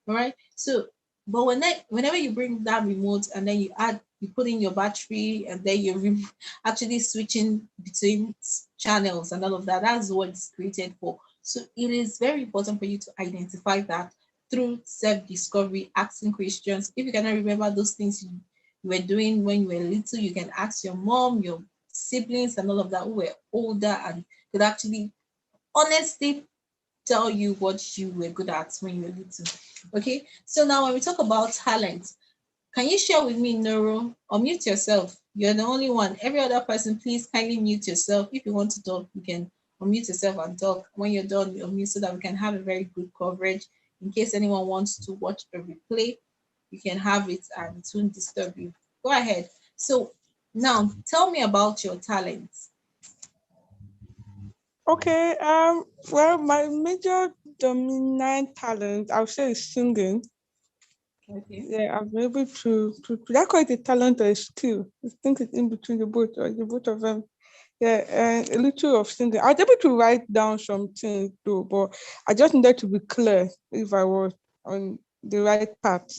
All right. So but whenever you bring that remote and then you put in your battery, and then you're actually switching between channels and all of that, that's what it's created for. So it is very important for you to identify that through self-discovery, asking questions. If you cannot remember those things you were doing when you were little, you can ask your mom, your siblings, and all of that who were older and could actually honestly tell you what you were good at when you were little. Okay, so now when we talk about talent, can you share with me, Noro, or mute yourself? You're the only one. Every other person, please kindly mute yourself. If you want to talk, you can unmute yourself and talk. When you're done, you unmute so that we can have a very good coverage. In case anyone wants to watch a replay, you can have it and it won't disturb you. Go ahead. So now tell me about your talents. Okay. Well, my major dominant talent, I would say, is singing. Okay. Yeah, I've been able to that call it a talent or a skill. I think it's in between the both or the both of them. Yeah, and a little of singing. I was able to write down some things too, but I just needed to be clear if I was on the right path.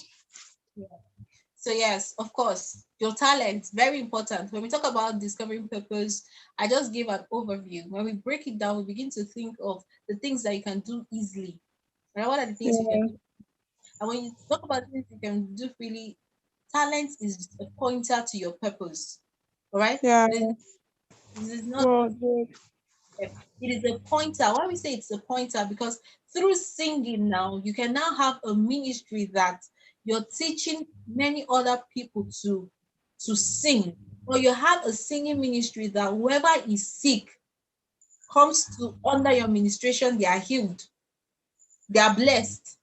So yes, of course, your talent very important. When we talk about discovering purpose, I just gave an overview. When we break it down, we begin to think of the things that you can do easily. Right? What are the things you can Yeah, do? And when you talk about things you can do freely, talent is a pointer to your purpose. All right? yeah. It is not Well, good. it is a pointer. Why we say it's a pointer? Because through singing now, you can now have a ministry that you're teaching many other people to sing. Or you have a singing ministry that whoever is sick comes to under your ministration, they are healed, they are blessed.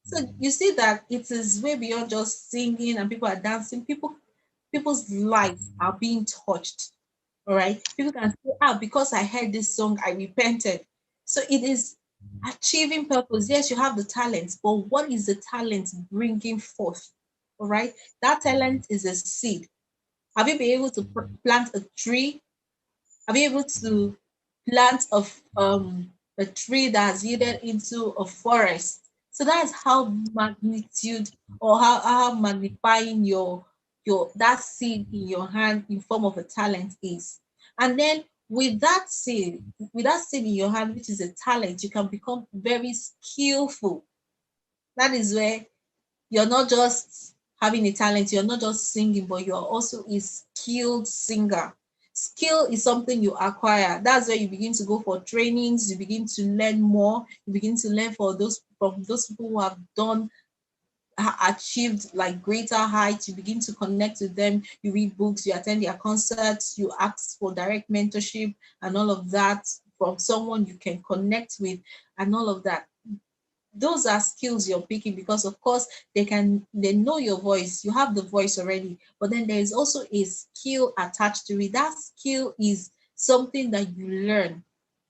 So you see that it is way beyond just singing and people are dancing. People's lives are being touched. All right. People can say, because I heard this song, I repented. So it is achieving purpose. Yes, you have the talent, but what is the talent bringing forth? All right. That talent is a seed. Have you been able to plant a tree? Have you able to plant a tree that has yielded into a forest? So that's how magnitude or how magnifying your that seed in your hand in form of a talent is. And then with that seed in your hand, which is a talent, you can become very skillful. That is where you're not just having a talent, you're not just singing, but you're also a skilled singer. Skill is something you acquire. That's where you begin to go for trainings, you begin to learn more, you begin to learn from those people who have done achieved like greater heights. You begin to connect with them, you read books, you attend their concerts, you ask for direct mentorship and all of that from someone you can connect with and all of that. Those are skills you're picking because of course they know your voice, you have the voice already, but then there is also a skill attached to it. That skill is something that you learn.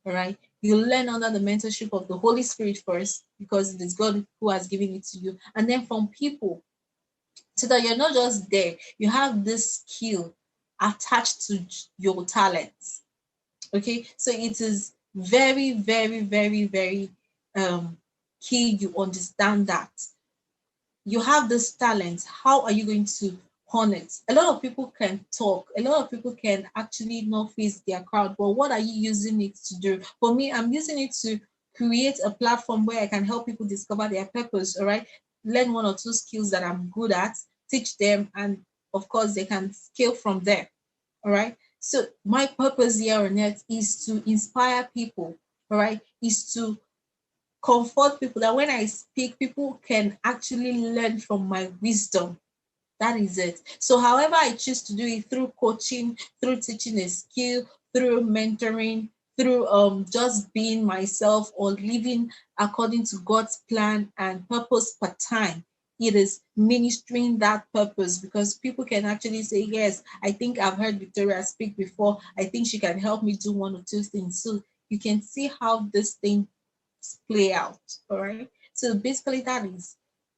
All right, you learn under the mentorship of the Holy Spirit first, because it is God who has given it to you, and then from people, so that you're not just there, you have this skill attached to your talents. Okay, so it is very, very, very, very um key you understand that you have this talent. How are you going to hone it? A lot of people can talk, a lot of people can actually not face their crowd, but what are you using it to do? For me, I'm using it to create a platform where I can help people discover their purpose. All right, learn one or two skills that I'm good at, teach them, and of course they can scale from there. All right. So my purpose here on earth is to inspire people. All right. Is to comfort people, that when I speak, people can actually learn from my wisdom. That is it. So however I choose to do it, through coaching, through teaching a skill, through mentoring, through just being myself or living according to God's plan and purpose per time. It is ministering that purpose, because people can actually say, yes, I think I've heard Victoria speak before. I think she can help me do one or two things. So you can see how this thing play out. All right. So basically, that is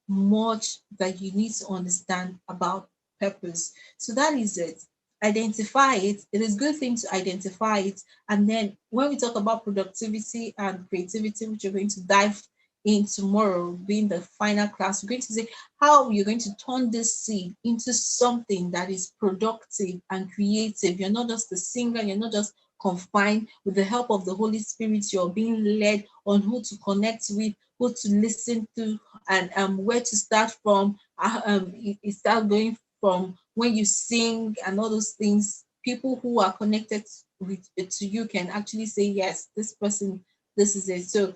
much that you need to understand about purpose. So that is it. Identify it. It is a good thing to identify it. And then when we talk about productivity and creativity, which we're going to dive in tomorrow, being the final class, we're going to say how you're going to turn this seed into something that is productive and creative. You're not just a singer, you're not just confined. With the help of the Holy Spirit, you're being led on who to connect with, who to listen to, and where to start from. It start going from when you sing and all those things. People who are connected with to you can actually say, yes, this person, this is it. So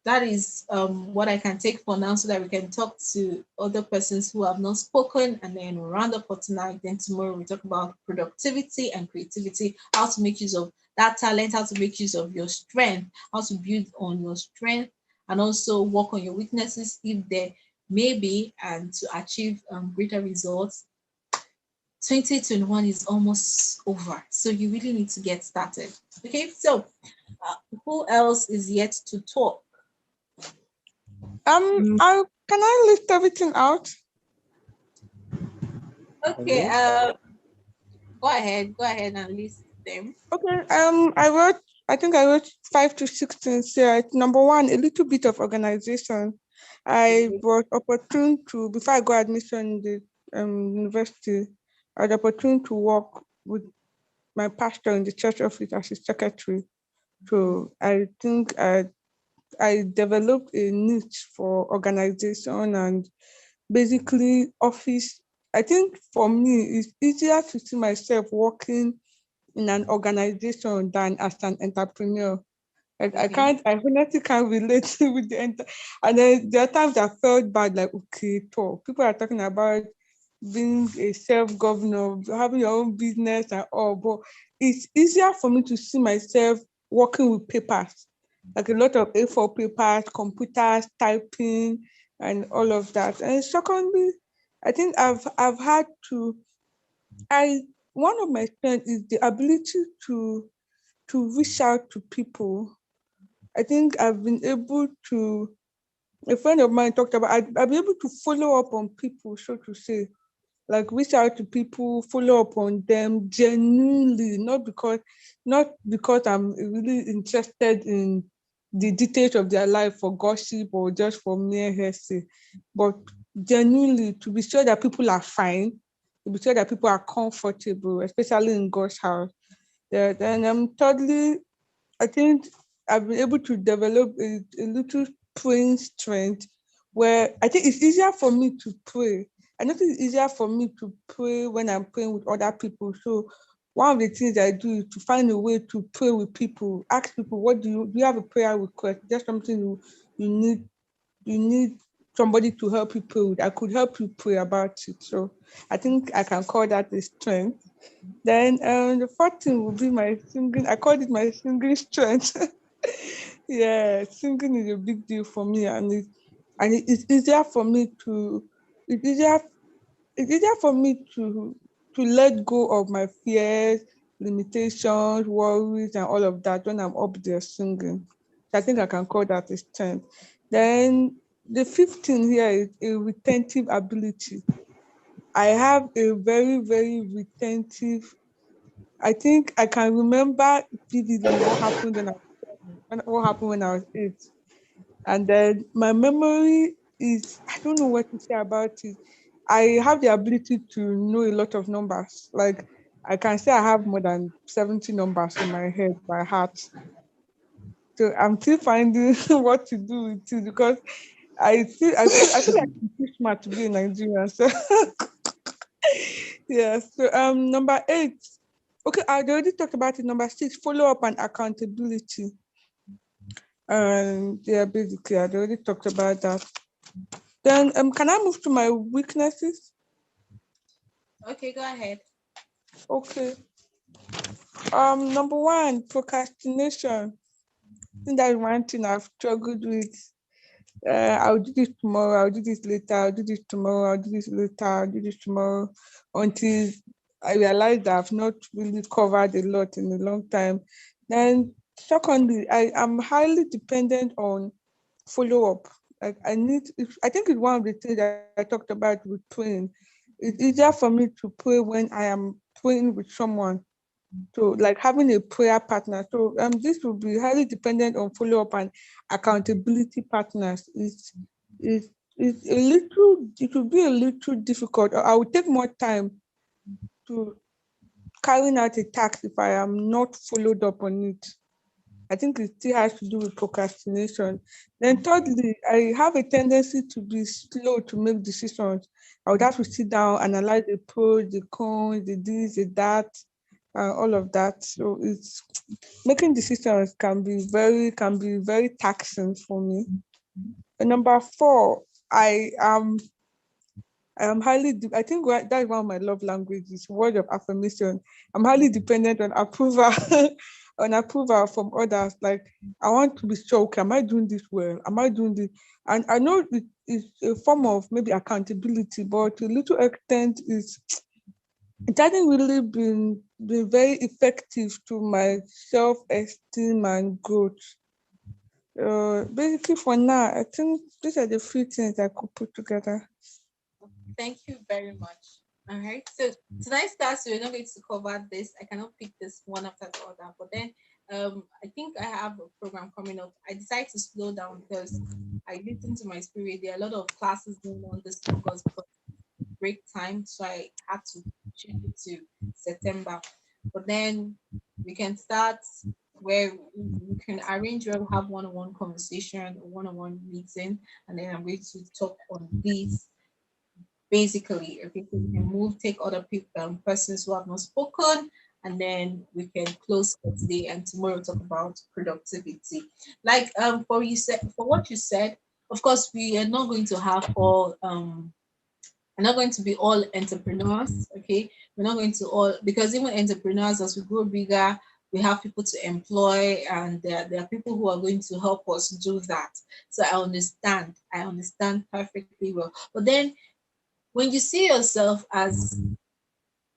that is what I can take for now, so that we can talk to other persons who have not spoken, and then we'll round up for tonight. Then tomorrow we talk about productivity and creativity, how to make use of that talent, how to make use of your strength, how to build on your strength, and also work on your weaknesses if there may be, and to achieve greater results. 2021 is almost over, so you really need to get started. Okay, so who else is yet to talk? I can I list everything out? Okay, go ahead and list them. Okay. I think I wrote 5 to 16 here. Number one, a little bit of organization. I was opportune to, before I got admission in the university, I had opportunity to work with my pastor in the church office as his secretary. So I think I developed a niche for organization and basically office. I think for me, it's easier to see myself working in an organization than as an entrepreneur. I honestly can't relate with and then there are times I felt bad, like, okay, talk. People are talking about being a self-governor, having your own business and all, but it's easier for me to see myself working with papers, like a lot of A4 papers, computers, typing, and all of that. And secondly, I think I've had to, I one of my strengths is the ability to reach out to people. I think I've been able to. A friend of mine talked about. I've been able to follow up on people, so to say, like reach out to people, follow up on them genuinely, not because I'm really interested in the details of their life for gossip or just for mere hearsay, but genuinely to be sure that people are fine, to be sure that people are comfortable, especially in God's house. Then thirdly, I think I've been able to develop a little praying strength where I think it's easier for me to pray. I notice it's easier for me to pray when I'm praying with other people. So one of the things I do is to find a way to pray with people, ask people, what do you have a prayer request? Just something you need you need somebody to help you pray with. I could help you pray about it. So I think I can call that a strength. Then the fourth thing would be my singing. I called it my singing strength. Yeah, singing is a big deal for me, it's easier for me to it's easier it's easier for me to let go of my fears, limitations, worries, and all of that when I'm up there singing. I think I can call that a strength. Then the fifth thing here is a retentive ability. I have a very, very retentive. I think I can remember vividly what happened when I was 8. And then my memory is, I don't know what to say about it. I have the ability to know a lot of numbers. Like I can say I have more than 70 numbers in my head by heart. So I'm still finding what to do with it because I feel like I'm too smart to be in Nigeria. So yeah. So number 8. Okay, I already talked about it. Number 6, follow up and accountability. And yeah, basically I already talked about that. Then can I move to my weaknesses? Okay, go ahead. Okay. Number 1, procrastination. I think that's one thing I've struggled with. I'll do this tomorrow, I'll do this later, I'll do this tomorrow, I'll do this later, I'll do this tomorrow, until I realized that I've not really covered a lot in a long time. Then secondly, I am highly dependent on follow-up. Like I think it's one of the things that I talked about with praying. It's easier for me to pray when I am praying with someone. So like having a prayer partner. So this will be highly dependent on follow-up and accountability partners. It's a little, it will be a little difficult. I will take more time to carrying out a task if I am not followed up on it. I think it still has to do with procrastination. Then thirdly, I have a tendency to be slow to make decisions. I would have to sit down, analyze the pros, the cons, the this, the that, all of that. So it's making decisions can be very taxing for me. And number 4, I am I think that's one of my love languages, word of affirmation. I'm highly dependent on approval, on approval from others. Like I want to be sure, okay, am I doing this well? Am I doing this? And I know it's a form of maybe accountability, but to a little extent, it hasn't really been very effective to my self-esteem and growth. Basically, for now, I think these are the few things I could put together. Thank you very much. All right. So tonight's class, we're not going to cover this. I cannot pick this one after the other. But then I think I have a program coming up. I decided to slow down because I listened to my spirit. There are a lot of classes going on this August because break time. So I had to change it to September. But then we can start where we can arrange where we have one-on-one conversation, a one-on-one meeting, and then I'm going to talk on these basically. Okay, so we can move, take other people, persons who have not spoken, and then we can close for today and tomorrow talk about productivity. Like for you said, for what you said, of course we are not going to have all we're not going to be all entrepreneurs. Okay, we're not going to all, because even entrepreneurs, as we grow bigger, we have people to employ, and there are people who are going to help us do that. So I understand perfectly well. But then when you see yourself as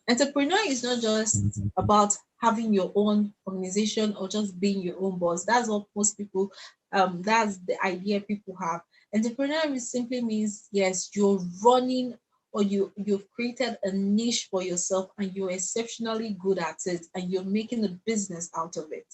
Entrepreneur is not just about having your own organization or just being your own boss. That's what most people, that's the idea people have. Entrepreneur simply means, yes, you're running, or you've created a niche for yourself and you're exceptionally good at it and you're making a business out of it.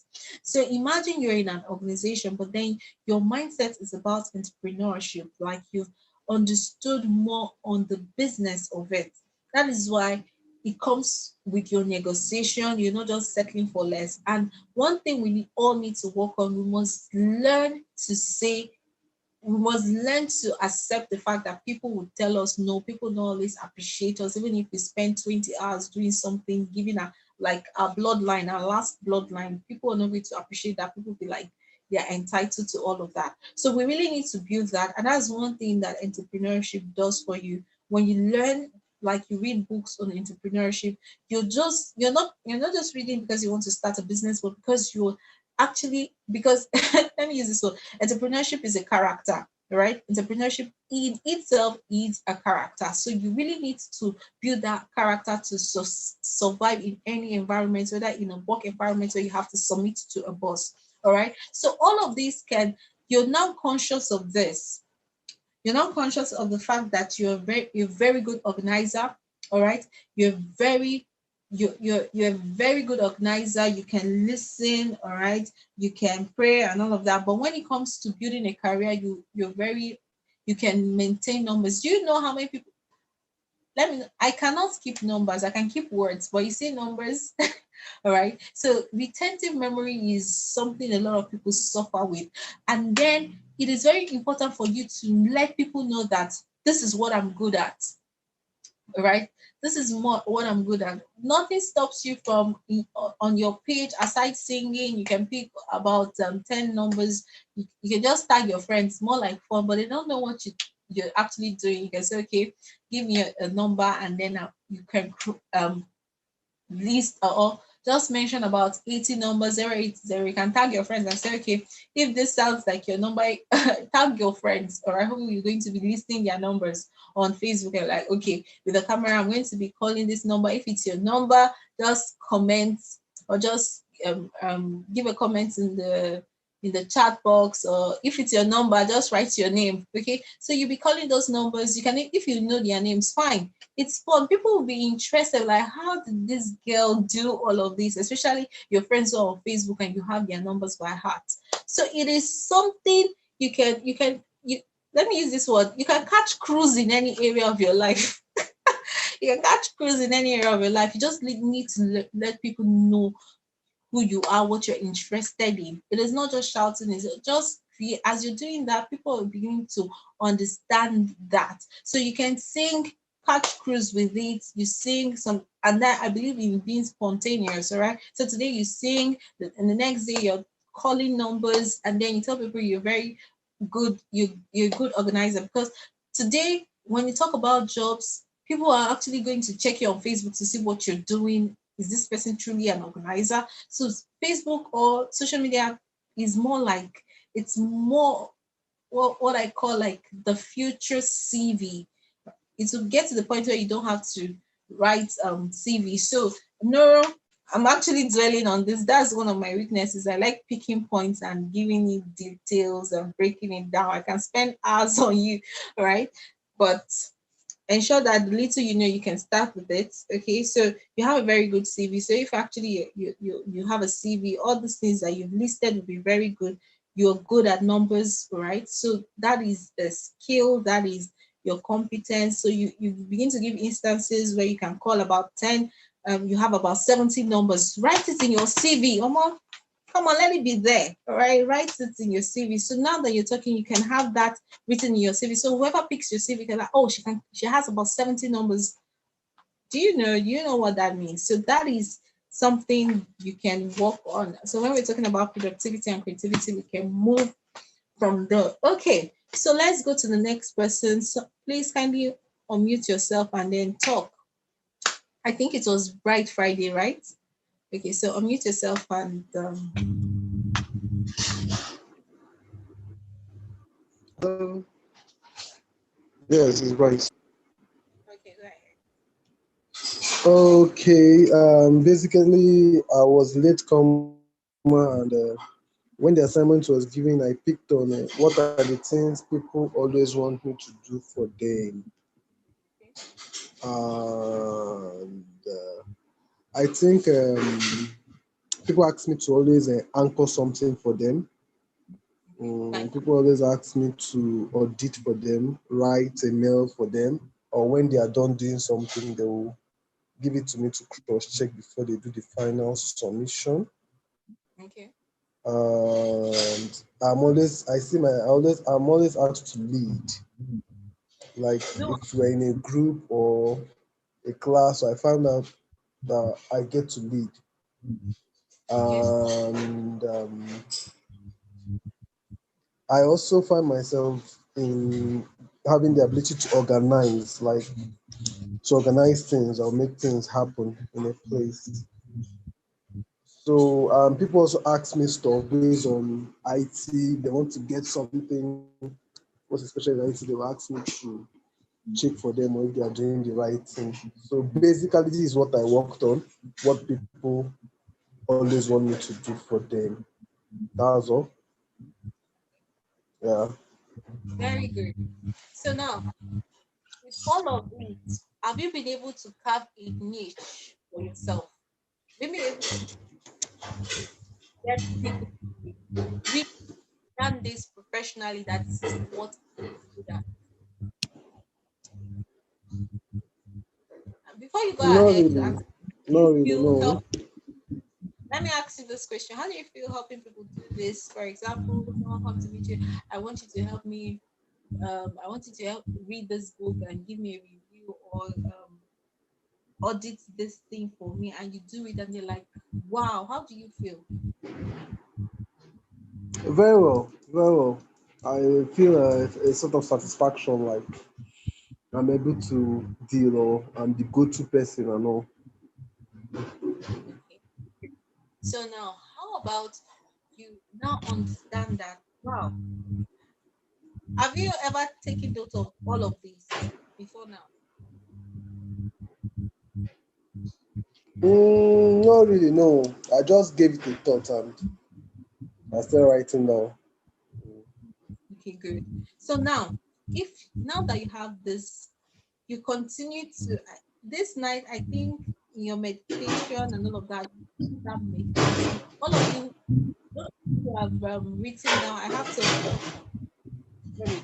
So imagine you're in an organization, but then your mindset is about entrepreneurship, like you've understood more on the business of it. That is why it comes with your negotiation. You're not just settling for less. And one thing all need to work on, we must learn to say, we must learn to accept the fact that people will tell us no. People don't always appreciate us, even if we spend 20 hours doing something, giving like our bloodline, our last bloodline. People are not going to appreciate that. People be like, they're entitled to all of that. So we really need to build that. And that's one thing that entrepreneurship does for you. When you learn, like you read books on entrepreneurship, you're not just reading because you want to start a business, but because you're actually, because let me use this word, entrepreneurship is a character, right? Entrepreneurship in itself is a character. So you really need to build that character to survive in any environment, whether in a work environment where you have to submit to a boss. All right. So all of these you're now conscious of this. You're not conscious of the fact that you're very good organizer. All right. You're a very good organizer. You can listen, all right, you can pray and all of that. But when it comes to building a career, you can maintain numbers. Do you know how many people? I cannot keep numbers, I can keep words, but you say numbers. All right. So retentive memory is something a lot of people suffer with. And then it is very important for you to let people know that this is what I'm good at. All right. This is more what I'm good at. Nothing stops you from on your page, aside singing. You can pick about 10 numbers. You can just tag your friends, more like fun, but they don't know what you're actually doing. You can say, okay, give me a number, and then you can list, or just mention about 80 numbers, 080. You can tag your friends and say, okay, if this sounds like your number, tag your friends, or who you're going to be listing their numbers on Facebook. And like, okay, with the camera, I'm going to be calling this number. If it's your number, just comment, or just give a comment in the chat box, or if it's your number, just write your name. Okay, so you'll be calling those numbers. You can, if you know their names, fine, it's fun. People will be interested, like, how did this girl do all of this? Especially your friends who are on Facebook and you have their numbers by heart. So it is something you let me use this word. You can catch cruise in any area of your life. You can catch cruise in any area of your life. You just need to let people know who you are, what you're interested in. It is not just shouting, it's just as you're doing that, people are beginning to understand that. So you can sing, catch cruise with it, you sing some, and that, I believe in being spontaneous, all right? So today you sing, and the next day you're calling numbers, and then you tell people you're very good, you're a good organizer. Because today, when you talk about jobs, people are actually going to check you on Facebook to see what you're doing. Is this person truly an organizer? So Facebook or social media is more like, it's more what I call like the future CV. It will get to the point where you don't have to write CV. So no, I'm actually dwelling on this. That's one of my weaknesses. I like picking points and giving you details and breaking it down. I can spend hours on you, right? But ensure that the little you know, you can start with it. Okay, so you have a very good CV. So if actually you have a CV, all these things that you've listed will be very good. You're good at numbers, right? So that is a skill, that is your competence. So you begin to give instances where you can call about 10, you have about 70 numbers. Write it in your CV. Come on, let it be there. All right, write it in your CV. So now that you're talking, you can have that written in your CV. So whoever picks your CV can like, oh, she has about 70 numbers. Do you know what that means? So that is something you can work on. So when we're talking about productivity and creativity, we can move from there. Okay, so let's go to the next person. So please kindly unmute yourself and then talk. I think it was Bright Friday, right? Okay, so unmute yourself and Yes, it's right. okay, go ahead. Okay, basically, I was late comer, and when the assignment was given, I picked on what are the things people always want me to do for them. And I think people ask me to always anchor something for them. Like, People always ask me to audit for them, write a mail for them, or when they are done doing something, they will give it to me to cross check before they do the final submission. okay. And I'm always asked to lead. Like No. if we're in a group or a class, so I found out that I get to lead. Okay. And I also find myself in having the ability to organize, like to organize things or make things happen in a place. So people also ask me stuff based on IT. They want to get something, most especially in IT, they will ask me to check for them or if they are doing the right thing. So basically, this is what I worked on, what people always want me to do for them. That's all. Yeah. Very good. So now, with all of it, have you been able to carve a niche for yourself? Been able to get people to really done this professionally, that this is what I'm good at. And before you go Not ahead to really. answer, do Not you really. feel No. help? Let me ask you this question. How do you feel helping people do this? For example, someone comes to meet you, I want you to help me, I want you to help read this book and give me a review, or audit this thing for me, and you do it and you're like, wow, how do you feel? Very well. Very well. I feel a sort of satisfaction, like I'm able to deal or I'm the go-to person and all. Okay. So now, how about you now understand that? Wow, have you ever taken note of all of this before now? Not really. No. I just gave it a thought and I'm still writing down. Okay, good. So now, if now that you have this, you continue to this night, I think in your meditation and all of that, you start meditating. All of you, those who have written down, I have to. Sorry,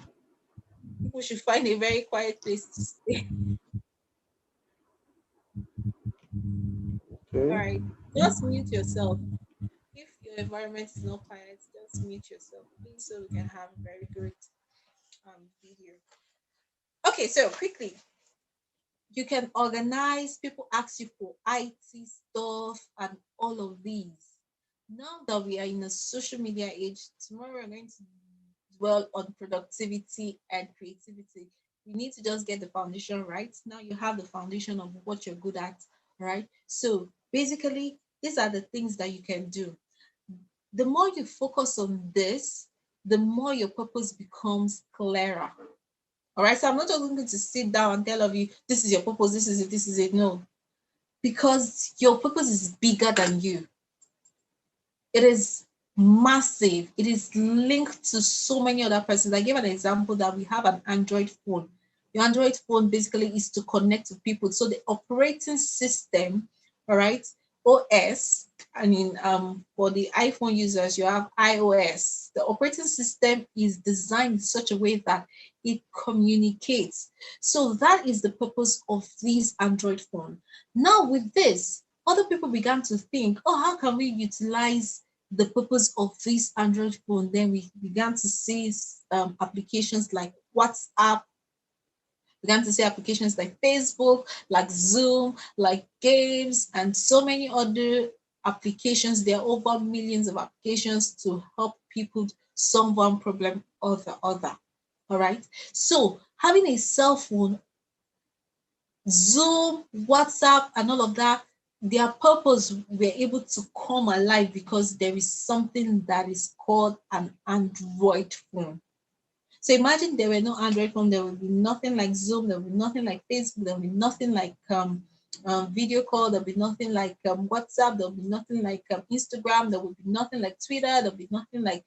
people should find a very quiet place to stay. All Okay. right, just mute yourself. If your environment is not quiet, just mute yourself, please, so we can have a very good video. Okay, so quickly, you can organize. People ask you for IT stuff and all of these. Now that we are in a social media age, tomorrow we're going to dwell on productivity and creativity. We need to just get the foundation right. Now you have the foundation of what you're good at, right? So basically, these are the things that you can do. The more you focus on this, the more your purpose becomes clearer. All right. So I'm not just going to sit down and tell of you, this is your purpose, this is it, this is it. No, because your purpose is bigger than you. It is massive. It is linked to so many other persons. I gave an example that we have an Android phone. Your Android phone basically is to connect to people. So the operating system, all right, OS, I mean, for the iPhone users, you have iOS. The operating system is designed in such a way that it communicates. So that is the purpose of this Android phone. Now, with this, other people began to think, oh, how can we utilize the purpose of this Android phone? Then we began to see applications like WhatsApp, began to see applications like Facebook, like Zoom, like games, and so many other applications. There are over millions of applications to help people solve one problem or the other. All right. So having a cell phone, Zoom, WhatsApp, and all of that, their purpose were able to come alive because there is something that is called an Android phone. So imagine there were no Android phone, there would be nothing like Zoom, there would be nothing like Facebook, there would be nothing like video call. There'll be nothing like WhatsApp. There'll be nothing like Instagram. There will be nothing like Twitter. There'll be nothing like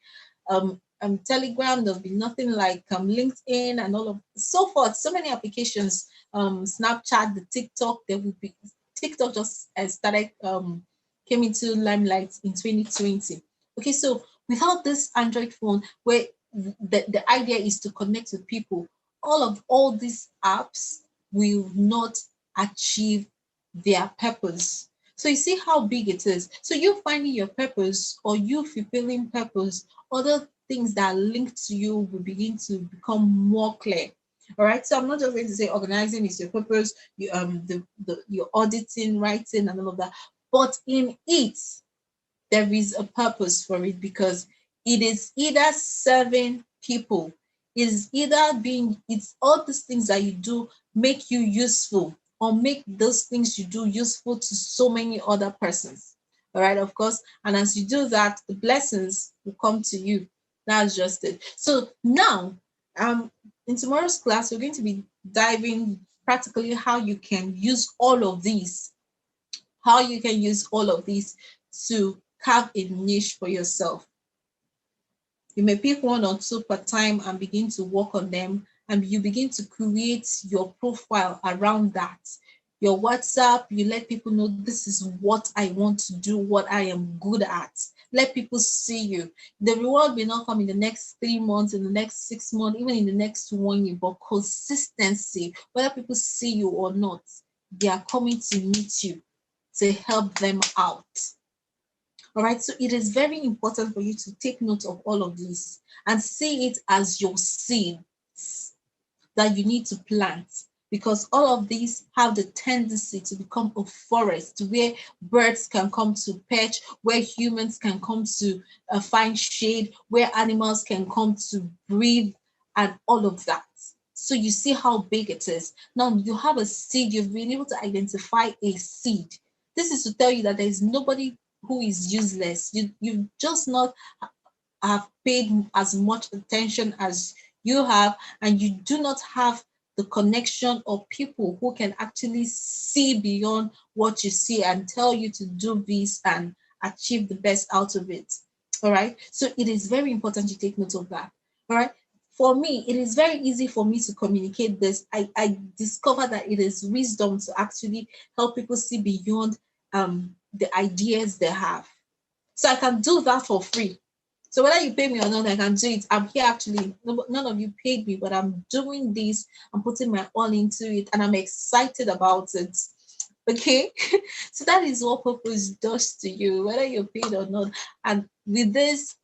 Telegram. There'll be nothing like LinkedIn and all of so forth. So many applications. Snapchat, the TikTok. There will be TikTok just started came into limelight in 2020. Okay, so without this Android phone, where the idea is to connect with people, all these apps will not achieve their purpose. So you see how big it is. So you finding your purpose or you fulfilling purpose, other things that are linked to you will begin to become more clear. All right. So I'm not just going to say organizing is your purpose, you your auditing, writing, and all of that. But in it, there is a purpose for it because it is either serving people, is either being it's all these things that you do make you useful or make those things you do useful to so many other persons. All right, of course. And as you do that, the blessings will come to you. That's just it. So now, in tomorrow's class, we're going to be diving practically how you can use all of these, how you can use all of these to carve a niche for yourself. You may pick one or two per time and begin to work on them, and you begin to create your profile around that. Your WhatsApp, you let people know this is what I want to do, what I am good at. Let people see you. The reward may not come in the next 3 months, in the next 6 months, even in the next 1 year, but consistency, whether people see you or not, they are coming to meet you to help them out. All right, so it is very important for you to take note of all of this and see it as your seeds that you need to plant, because all of these have the tendency to become a forest where birds can come to perch, where humans can come to find shade, where animals can come to breathe, and all of that. So you see how big it is. Now you have a seed, you've been able to identify a seed. This is to tell you that there is nobody who is useless. You just not have paid as much attention as you have, and you do not have the connection of people who can actually see beyond what you see and tell you to do this and achieve the best out of it. All right. So it is very important to take note of that. All right. For me, it is very easy for me to communicate this. I discover that it is wisdom to actually help people see beyond the ideas they have. So I can do that for free. So whether you pay me or not, I can do it. I'm here actually. None of you paid me, but I'm doing this. I'm putting my all into it, and I'm excited about it. Okay, so that is what purpose does to you, whether you're paid or not. And with this,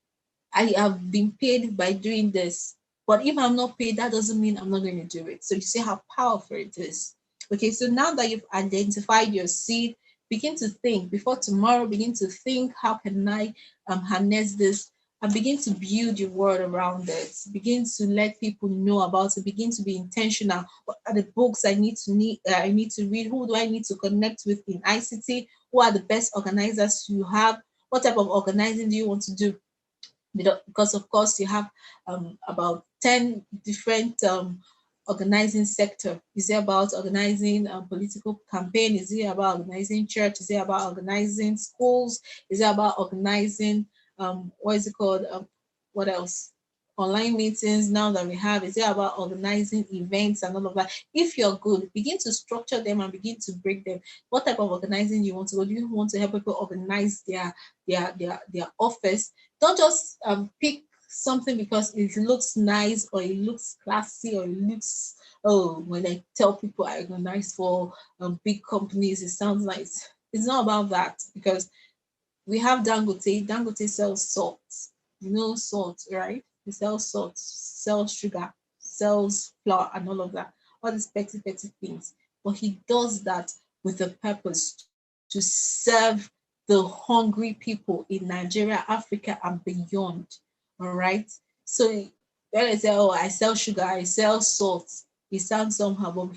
I have been paid by doing this. But if I'm not paid, that doesn't mean I'm not going to do it. So you see how powerful it is. Okay, so now that you've identified your seed, begin to think before tomorrow, begin to think, how can I harness this? And begin to build your world around it. Begin to let people know about it. Begin to be intentional. What are the books I need to read? Who do I need to connect with in ICT? Who are the best organizers you have? What type of organizing do you want to do? Because of course you have about 10 different organizing sector. Is it about organizing a political campaign? Is it about organizing church? Is it about organizing schools? Is it about organizing what is it called? What else? Online meetings now that we have. Is it about organizing events and all of that? If you're good, begin to structure them and begin to break them. What type of organizing you want to go? Do you want to help people organize their office? Don't just pick something because it looks nice or it looks classy or it looks, oh, when I tell people I organize for big companies, it sounds nice. It's not about that, because we have Dangote. Dangote sells salt. You know salt, right? He sells salt, sells sugar, sells flour, and all of that. All these petty things. But he does that with a purpose to serve the hungry people in Nigeria, Africa, and beyond. All right. So when I say, oh, I sell sugar, I sell salt, it sounds somehow, but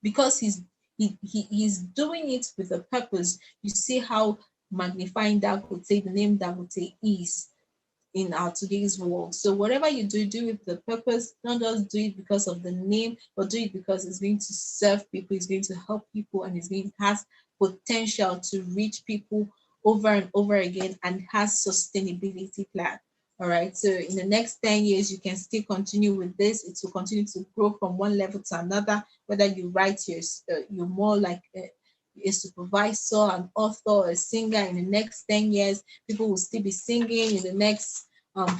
because he's doing it with a purpose. You see how magnifying Dangote, the name Dangote is. in our today's world. So whatever you do, do it with the purpose. Don't just do it because of the name, but do it because it's going to serve people, it's going to help people, and has potential to reach people over and over again, and has sustainability plan. All right. So in the next 10 years, you can still continue with this. It will continue to grow from one level to another, whether you write you're more like a supervisor, an author, a singer. In the next 10 years, people will still be singing. In the next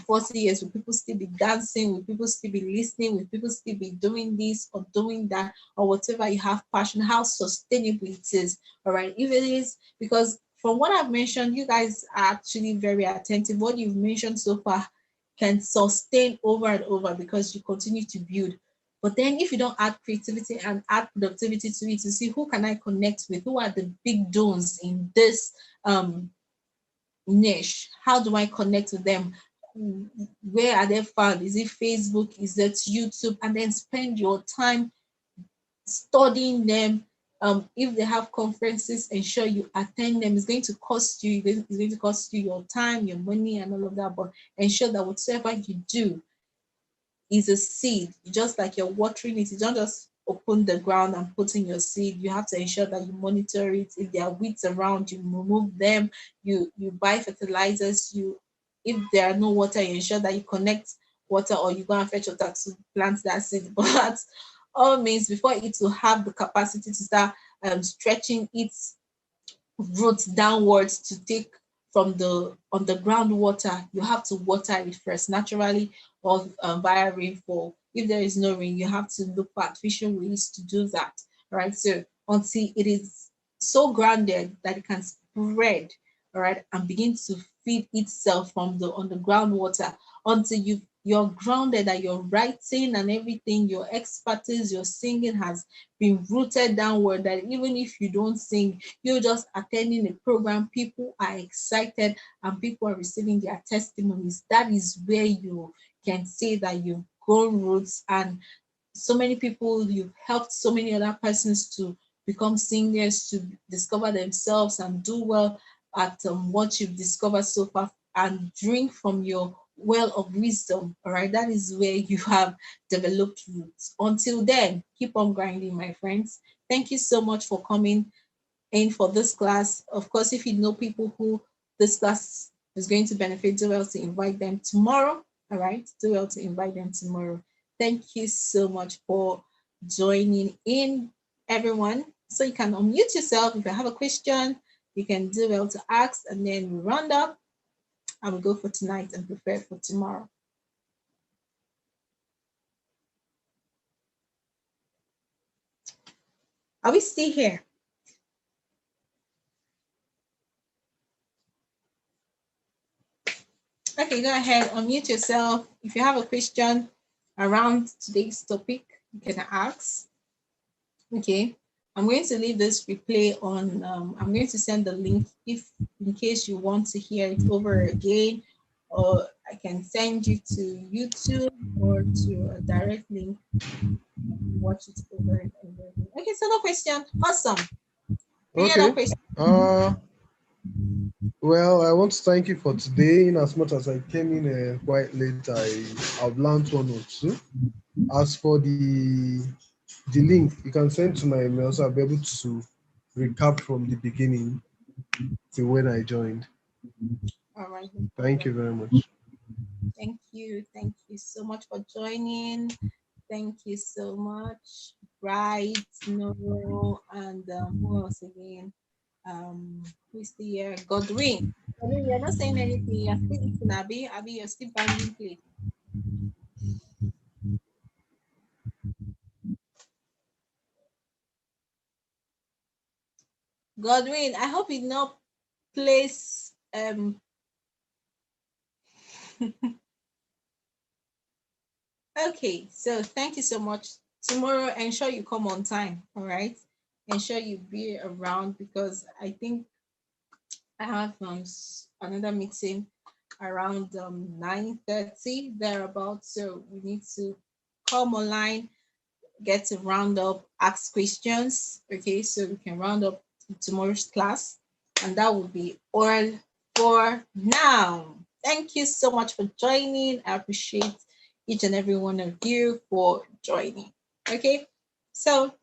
40 years, will people still be dancing? Will people still be listening? Will people still be doing this or doing that, or whatever you have passion, how sustainable it is? All right. If it is, because from what I've mentioned, you guys are actually very attentive. What you've mentioned so far can sustain over and over because you continue to build. But then if you don't add creativity and add productivity to it, to see who can I connect with, who are the big dons in this niche, how do I connect with them? Where are they found? Is it Facebook? Is it YouTube? And then spend your time studying them. If they have conferences, ensure you attend them. It's going to cost you. It's going to cost you your time, your money, and all of that. But ensure that whatever you do is a seed. Just like you're watering it, you don't just open the ground and put in your seed. You have to ensure that you monitor it. If there are weeds around, you remove them. You buy fertilizers. If there are no water, you ensure that you connect water, or you go and fetch water to plant that seed. But all means, before it will have the capacity to start stretching its roots downwards to take from the underground water, you have to water it first naturally, or via rainfall. If there is no rain, you have to look for artificial ways to do that. All right. So until it is so grounded that it can spread, all right, and begin to feed itself from the underground water, until you're grounded, that your writing and everything, your expertise, your singing has been rooted downward, that even if you don't sing, you're just attending a program, people are excited and people are receiving their testimonies. That is where you can say that you've grown roots, and so many people, you've helped so many other persons to become singers, to discover themselves and do well at what you've discovered so far, and drink from your well of wisdom. All right, that is where you have developed roots. Until then, keep on grinding, my friends. Thank you so much for coming in for this class. Of course, if you know people who this class is going to benefit, do well to invite them tomorrow. All right, do well to invite them tomorrow. Thank you so much for joining in, everyone. So you can unmute yourself if you have a question. You can do well to ask, and then we round up and we go for tonight and prepare for tomorrow. Are we still here? Okay, go ahead, unmute yourself. If you have a question around today's topic, you can ask. Okay, I'm going to leave this replay on. I'm going to send the link if, in case you want to hear it over again, or I can send you to YouTube or to a direct link. Watch it over and over again. Okay, so no question. Awesome. Any other question? Well, I want to thank you for today. In as much as I came in quite late, I've learned one or two. As for the link, you can send to my email, so I'll be able to recap from the beginning to when I joined. All right. Thank you very much. Thank you. Thank you so much for joining. Thank you so much. Bright, Noro, and who else again? Who's the year? Godwin. Godwin, you're not saying anything. You're still eating, Abby. Abby, you're still banging plate. Godwin, I hope you not place okay, so thank you so much. Tomorrow, ensure you come on time. All right, ensure you be around, because I think I have another meeting around 9:30 thereabouts. So we need to come online, get to round up, ask questions. Okay, so we can round up tomorrow's class, and that will be all for now. Thank you so much for joining. I appreciate each and every one of you for joining. Okay, so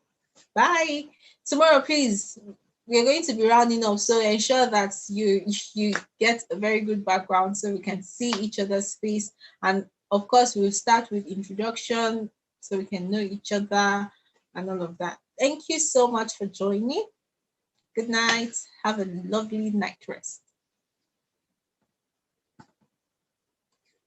bye. Tomorrow, please, we're going to be rounding up, so ensure that you get a very good background so we can see each other's face. And of course, we'll start with introduction so we can know each other and all of that. Thank you so much for joining. Good night. Have a lovely night rest.